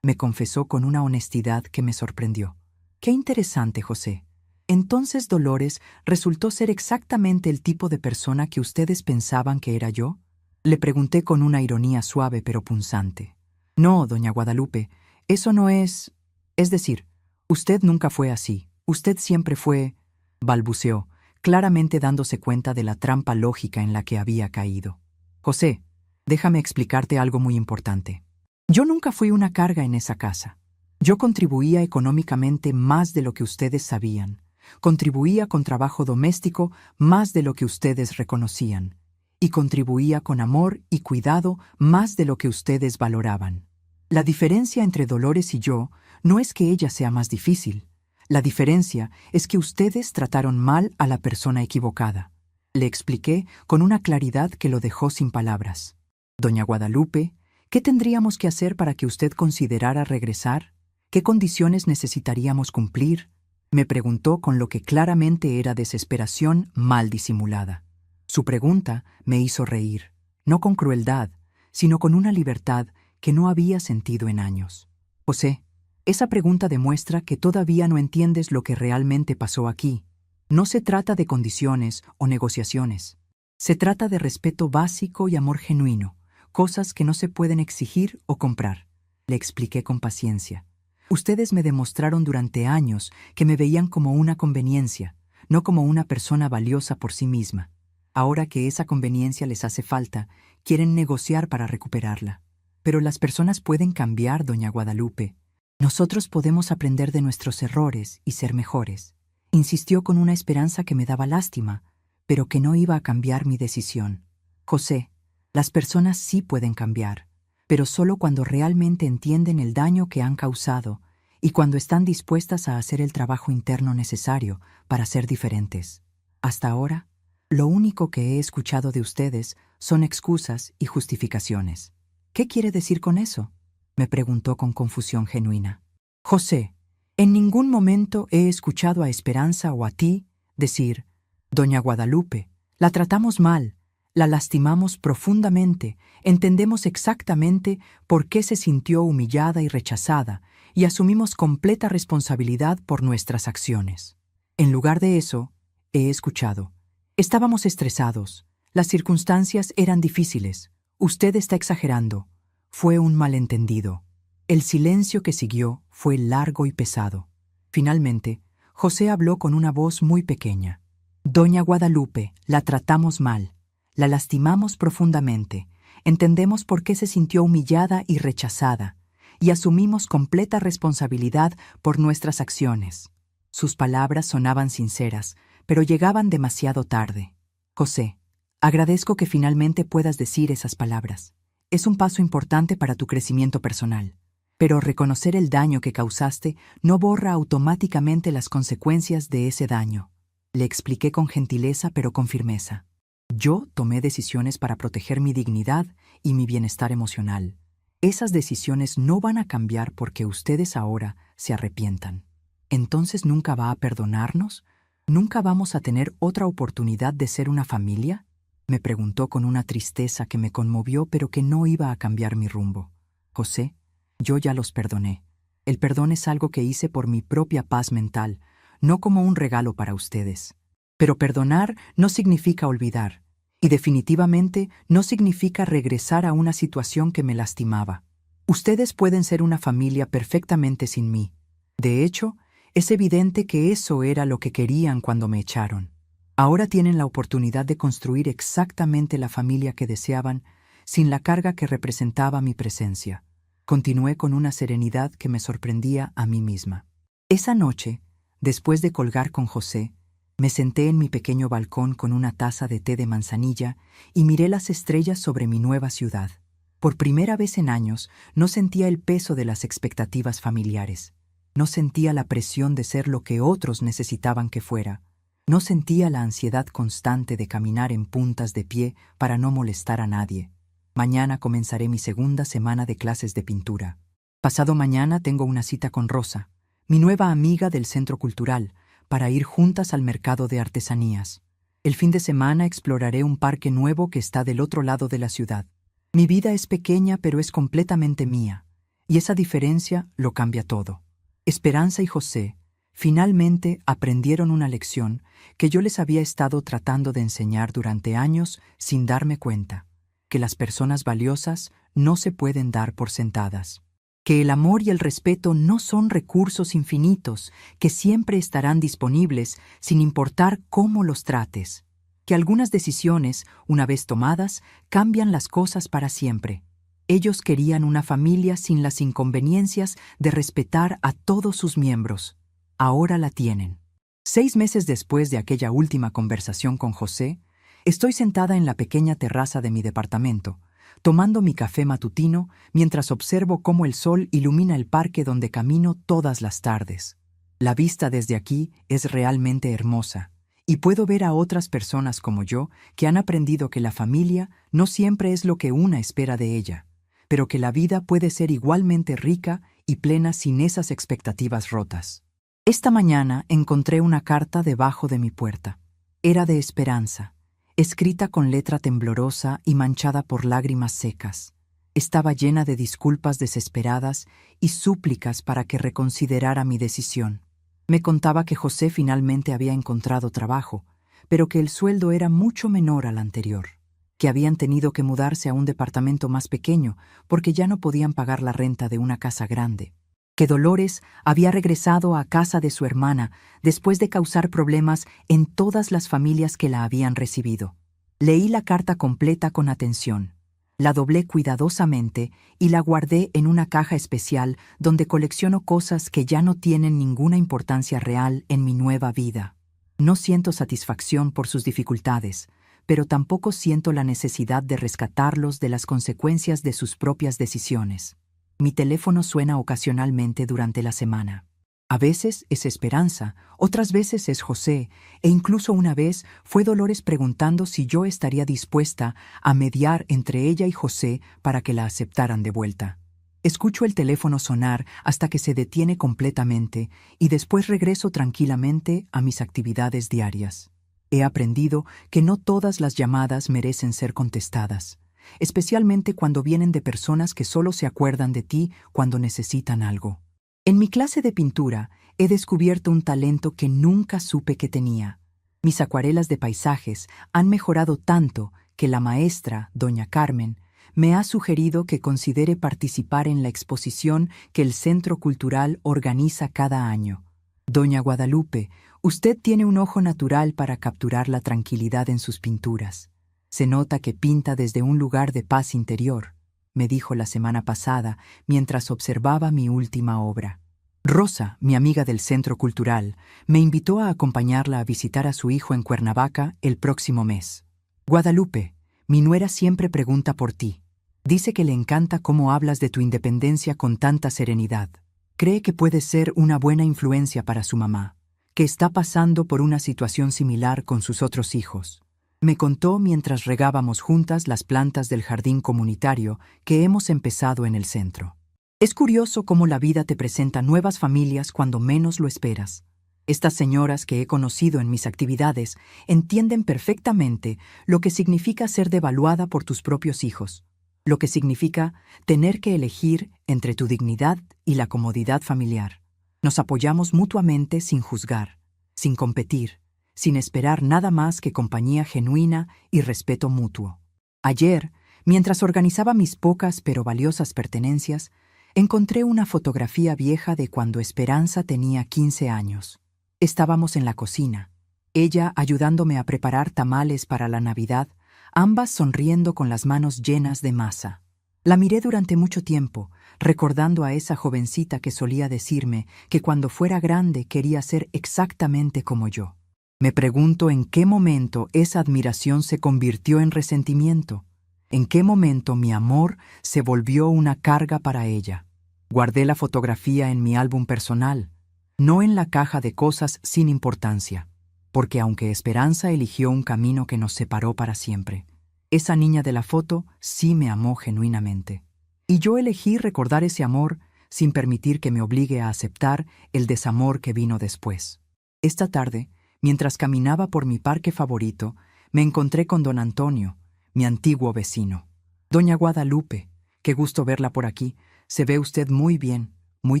me confesó con una honestidad que me sorprendió. «Qué interesante, José. Entonces Dolores resultó ser exactamente el tipo de persona que ustedes pensaban que era yo», le pregunté con una ironía suave pero punzante. «No, doña Guadalupe, eso no es... Es decir, usted nunca fue así. Usted siempre fue...», balbuceó, claramente dándose cuenta de la trampa lógica en la que había caído. «José, déjame explicarte algo muy importante. Yo nunca fui una carga en esa casa. Yo contribuía económicamente más de lo que ustedes sabían. Contribuía con trabajo doméstico más de lo que ustedes reconocían. Y contribuía con amor y cuidado más de lo que ustedes valoraban. La diferencia entre Dolores y yo no es que ella sea más difícil. La diferencia es que ustedes trataron mal a la persona equivocada», le expliqué con una claridad que lo dejó sin palabras. «Doña Guadalupe, ¿qué tendríamos que hacer para que usted considerara regresar? ¿Qué condiciones necesitaríamos cumplir?», me preguntó con lo que claramente era desesperación mal disimulada. Su pregunta me hizo reír, no con crueldad, sino con una libertad que no había sentido en años. «José, esa pregunta demuestra que todavía no entiendes lo que realmente pasó aquí. No se trata de condiciones o negociaciones. Se trata de respeto básico y amor genuino, cosas que no se pueden exigir o comprar», le expliqué con paciencia. «Ustedes me demostraron durante años que me veían como una conveniencia, no como una persona valiosa por sí misma. Ahora que esa conveniencia les hace falta, quieren negociar para recuperarla. Pero las personas pueden cambiar, doña Guadalupe. Nosotros podemos aprender de nuestros errores y ser mejores», insistió con una esperanza que me daba lástima, pero que no iba a cambiar mi decisión. «José, las personas sí pueden cambiar, pero solo cuando realmente entienden el daño que han causado y cuando están dispuestas a hacer el trabajo interno necesario para ser diferentes. Hasta ahora, lo único que he escuchado de ustedes son excusas y justificaciones». «¿Qué quiere decir con eso?», me preguntó con confusión genuina. «José, en ningún momento he escuchado a Esperanza o a ti decir: Doña Guadalupe, La tratamos mal, la lastimamos profundamente, entendemos exactamente por qué se sintió humillada y rechazada, y asumimos completa responsabilidad por nuestras acciones. En lugar de eso, he escuchado: estábamos estresados, las circunstancias eran difíciles, usted está exagerando, fue un malentendido. El silencio que siguió fue largo y pesado. Finalmente, José habló con una voz muy pequeña. Doña Guadalupe, la tratamos mal, la lastimamos profundamente, entendemos por qué se sintió humillada y rechazada, y asumimos completa responsabilidad por nuestras acciones. Sus palabras sonaban sinceras, pero llegaban demasiado tarde. José, agradezco que finalmente puedas decir esas palabras. Es un paso importante para tu crecimiento personal. Pero reconocer el daño que causaste no borra automáticamente las consecuencias de ese daño. Le expliqué con gentileza pero con firmeza. Yo tomé decisiones para proteger mi dignidad y mi bienestar emocional. Esas decisiones no van a cambiar porque ustedes ahora se arrepientan. ¿Entonces nunca va a perdonarnos? ¿Nunca vamos a tener otra oportunidad de ser una familia? Me preguntó con una tristeza que me conmovió pero que no iba a cambiar mi rumbo. José, yo ya los perdoné. El perdón es algo que hice por mi propia paz mental, no como un regalo para ustedes. Pero perdonar no significa olvidar, y definitivamente no significa regresar a una situación que me lastimaba. Ustedes pueden ser una familia perfectamente sin mí. De hecho, es evidente que eso era lo que querían cuando me echaron. Ahora tienen la oportunidad de construir exactamente la familia que deseaban, sin la carga que representaba mi presencia. Continué con una serenidad que me sorprendía a mí misma. Esa noche, después de colgar con José, me senté en mi pequeño balcón con una taza de té de manzanilla y miré las estrellas sobre mi nueva ciudad. Por primera vez en años, no sentía el peso de las expectativas familiares. No sentía la presión de ser lo que otros necesitaban que fuera. No sentía la ansiedad constante de caminar en puntas de pie para no molestar a nadie. Mañana comenzaré mi segunda semana de clases de pintura. Pasado mañana tengo una cita con Rosa, mi nueva amiga del centro cultural, para ir juntas al mercado de artesanías. El fin de semana exploraré un parque nuevo que está del otro lado de la ciudad. Mi vida es pequeña pero es completamente mía, y esa diferencia lo cambia todo. Esperanza y José finalmente aprendieron una lección que yo les había estado tratando de enseñar durante años sin darme cuenta: que las personas valiosas no se pueden dar por sentadas, que el amor y el respeto no son recursos infinitos que siempre estarán disponibles sin importar cómo los trates, que algunas decisiones, una vez tomadas, cambian las cosas para siempre. Ellos querían una familia sin las inconveniencias de respetar a todos sus miembros. Ahora la tienen. 6 meses después de aquella última conversación con José, estoy sentada en la pequeña terraza de mi departamento, tomando mi café matutino mientras observo cómo el sol ilumina el parque donde camino todas las tardes. La vista desde aquí es realmente hermosa, y puedo ver a otras personas como yo que han aprendido que la familia no siempre es lo que una espera de ella, pero que la vida puede ser igualmente rica y plena sin esas expectativas rotas. Esta mañana encontré una carta debajo de mi puerta. Era de Esperanza, escrita con letra temblorosa y manchada por lágrimas secas. Estaba llena de disculpas desesperadas y súplicas para que reconsiderara mi decisión. Me contaba que José finalmente había encontrado trabajo, pero que el sueldo era mucho menor al anterior, que habían tenido que mudarse a un departamento más pequeño porque ya no podían pagar la renta de una casa grande, que Dolores había regresado a casa de su hermana después de causar problemas en todas las familias que la habían recibido. Leí la carta completa con atención. La doblé cuidadosamente y la guardé en una caja especial donde colecciono cosas que ya no tienen ninguna importancia real en mi nueva vida. No siento satisfacción por sus dificultades, pero tampoco siento la necesidad de rescatarlos de las consecuencias de sus propias decisiones. Mi teléfono suena ocasionalmente durante la semana. A veces es Esperanza, otras veces es José, e incluso una vez fue Dolores preguntando si yo estaría dispuesta a mediar entre ella y José para que la aceptaran de vuelta. Escucho el teléfono sonar hasta que se detiene completamente y después regreso tranquilamente a mis actividades diarias. He aprendido que no todas las llamadas merecen ser contestadas, especialmente cuando vienen de personas que solo se acuerdan de ti cuando necesitan algo. En mi clase de pintura he descubierto un talento que nunca supe que tenía. Mis acuarelas de paisajes han mejorado tanto que la maestra, doña Carmen, me ha sugerido que considere participar en la exposición que el Centro Cultural organiza cada año. Doña Guadalupe, usted tiene un ojo natural para capturar la tranquilidad en sus pinturas. Se nota que pinta desde un lugar de paz interior, me dijo la semana pasada mientras observaba mi última obra. Rosa, mi amiga del Centro Cultural, me invitó a acompañarla a visitar a su hijo en Cuernavaca el próximo mes. Guadalupe, mi nuera siempre pregunta por ti. Dice que le encanta cómo hablas de tu independencia con tanta serenidad. Cree que puedes ser una buena influencia para su mamá, que está pasando por una situación similar con sus otros hijos. Me contó mientras regábamos juntas las plantas del jardín comunitario que hemos empezado en el centro. Es curioso cómo la vida te presenta nuevas familias cuando menos lo esperas. Estas señoras que he conocido en mis actividades entienden perfectamente lo que significa ser devaluada por tus propios hijos, lo que significa tener que elegir entre tu dignidad y la comodidad familiar. Nos apoyamos mutuamente sin juzgar, sin competir, sin esperar nada más que compañía genuina y respeto mutuo. Ayer, mientras organizaba mis pocas pero valiosas pertenencias, encontré una fotografía vieja de cuando Esperanza tenía 15 años. Estábamos en la cocina, ella ayudándome a preparar tamales para la Navidad, ambas sonriendo con las manos llenas de masa. La miré durante mucho tiempo, recordando a esa jovencita que solía decirme que cuando fuera grande quería ser exactamente como yo. Me pregunto en qué momento esa admiración se convirtió en resentimiento, en qué momento mi amor se volvió una carga para ella. Guardé la fotografía en mi álbum personal, no en la caja de cosas sin importancia, porque aunque Esperanza eligió un camino que nos separó para siempre, esa niña de la foto sí me amó genuinamente. Y yo elegí recordar ese amor sin permitir que me obligue a aceptar el desamor que vino después. Esta tarde, mientras caminaba por mi parque favorito, me encontré con don Antonio, mi antiguo vecino. Doña Guadalupe, qué gusto verla por aquí. Se ve usted muy bien, muy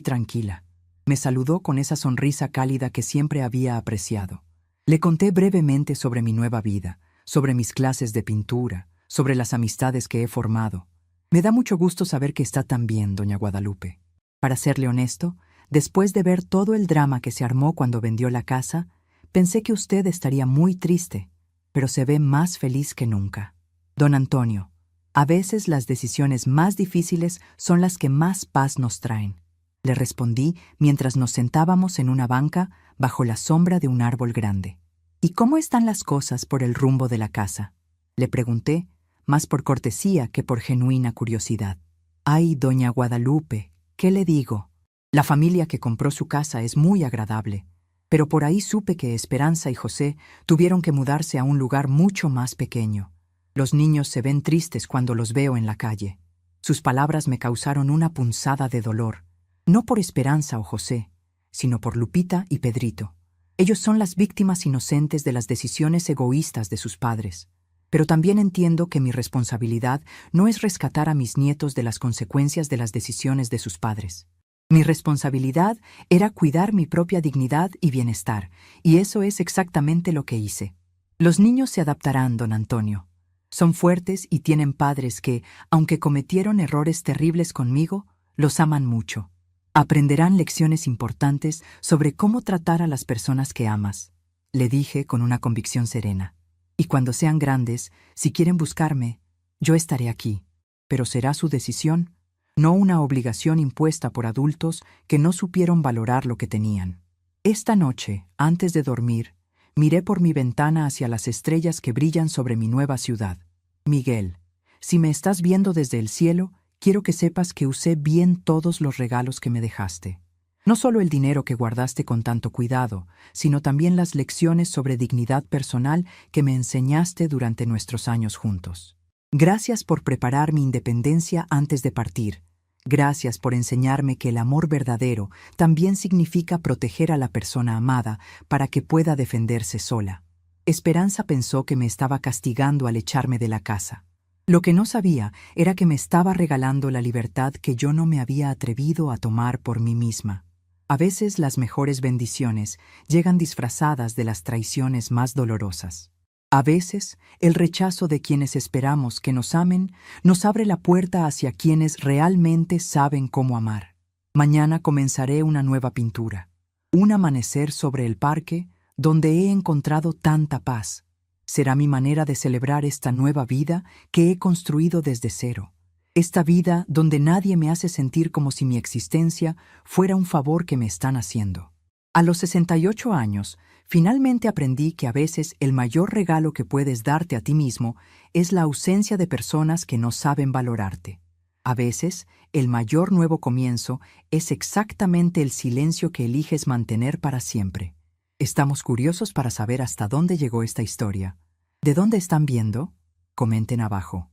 tranquila. Me saludó con esa sonrisa cálida que siempre había apreciado. Le conté brevemente sobre mi nueva vida, sobre mis clases de pintura, sobre las amistades que he formado. Me da mucho gusto saber que está tan bien, doña Guadalupe. Para serle honesto, después de ver todo el drama que se armó cuando vendió la casa, pensé que usted estaría muy triste, pero se ve más feliz que nunca. Don Antonio, a veces las decisiones más difíciles son las que más paz nos traen, le respondí mientras nos sentábamos en una banca bajo la sombra de un árbol grande. ¿Y cómo están las cosas por el rumbo de la casa?, le pregunté, más por cortesía que por genuina curiosidad. Ay, doña Guadalupe, ¿qué le digo? La familia que compró su casa es muy agradable, pero por ahí supe que Esperanza y José tuvieron que mudarse a un lugar mucho más pequeño. Los niños se ven tristes cuando los veo en la calle. Sus palabras me causaron una punzada de dolor, no por Esperanza o José, sino por Lupita y Pedrito. Ellos son las víctimas inocentes de las decisiones egoístas de sus padres. Pero también entiendo que mi responsabilidad no es rescatar a mis nietos de las consecuencias de las decisiones de sus padres. Mi responsabilidad era cuidar mi propia dignidad y bienestar, y eso es exactamente lo que hice. Los niños se adaptarán, don Antonio. Son fuertes y tienen padres que, aunque cometieron errores terribles conmigo, los aman mucho. Aprenderán lecciones importantes sobre cómo tratar a las personas que amas, le dije con una convicción serena. Y cuando sean grandes, si quieren buscarme, yo estaré aquí. Pero será su decisión, no una obligación impuesta por adultos que no supieron valorar lo que tenían. Esta noche, antes de dormir, miré por mi ventana hacia las estrellas que brillan sobre mi nueva ciudad. Miguel, si me estás viendo desde el cielo, quiero que sepas que usé bien todos los regalos que me dejaste. No solo el dinero que guardaste con tanto cuidado, sino también las lecciones sobre dignidad personal que me enseñaste durante nuestros años juntos. Gracias por preparar mi independencia antes de partir. Gracias por enseñarme que el amor verdadero también significa proteger a la persona amada para que pueda defenderse sola. Esperanza pensó que me estaba castigando al echarme de la casa. Lo que no sabía era que me estaba regalando la libertad que yo no me había atrevido a tomar por mí misma. A veces las mejores bendiciones llegan disfrazadas de las traiciones más dolorosas. A veces, el rechazo de quienes esperamos que nos amen nos abre la puerta hacia quienes realmente saben cómo amar. Mañana comenzaré una nueva pintura. Un amanecer sobre el parque donde he encontrado tanta paz. Será mi manera de celebrar esta nueva vida que he construido desde cero. Esta vida donde nadie me hace sentir como si mi existencia fuera un favor que me están haciendo. A los 68 años, finalmente aprendí que a veces el mayor regalo que puedes darte a ti mismo es la ausencia de personas que no saben valorarte. A veces, el mayor nuevo comienzo es exactamente el silencio que eliges mantener para siempre. Estamos curiosos para saber hasta dónde llegó esta historia. ¿De dónde están viendo? Comenten abajo.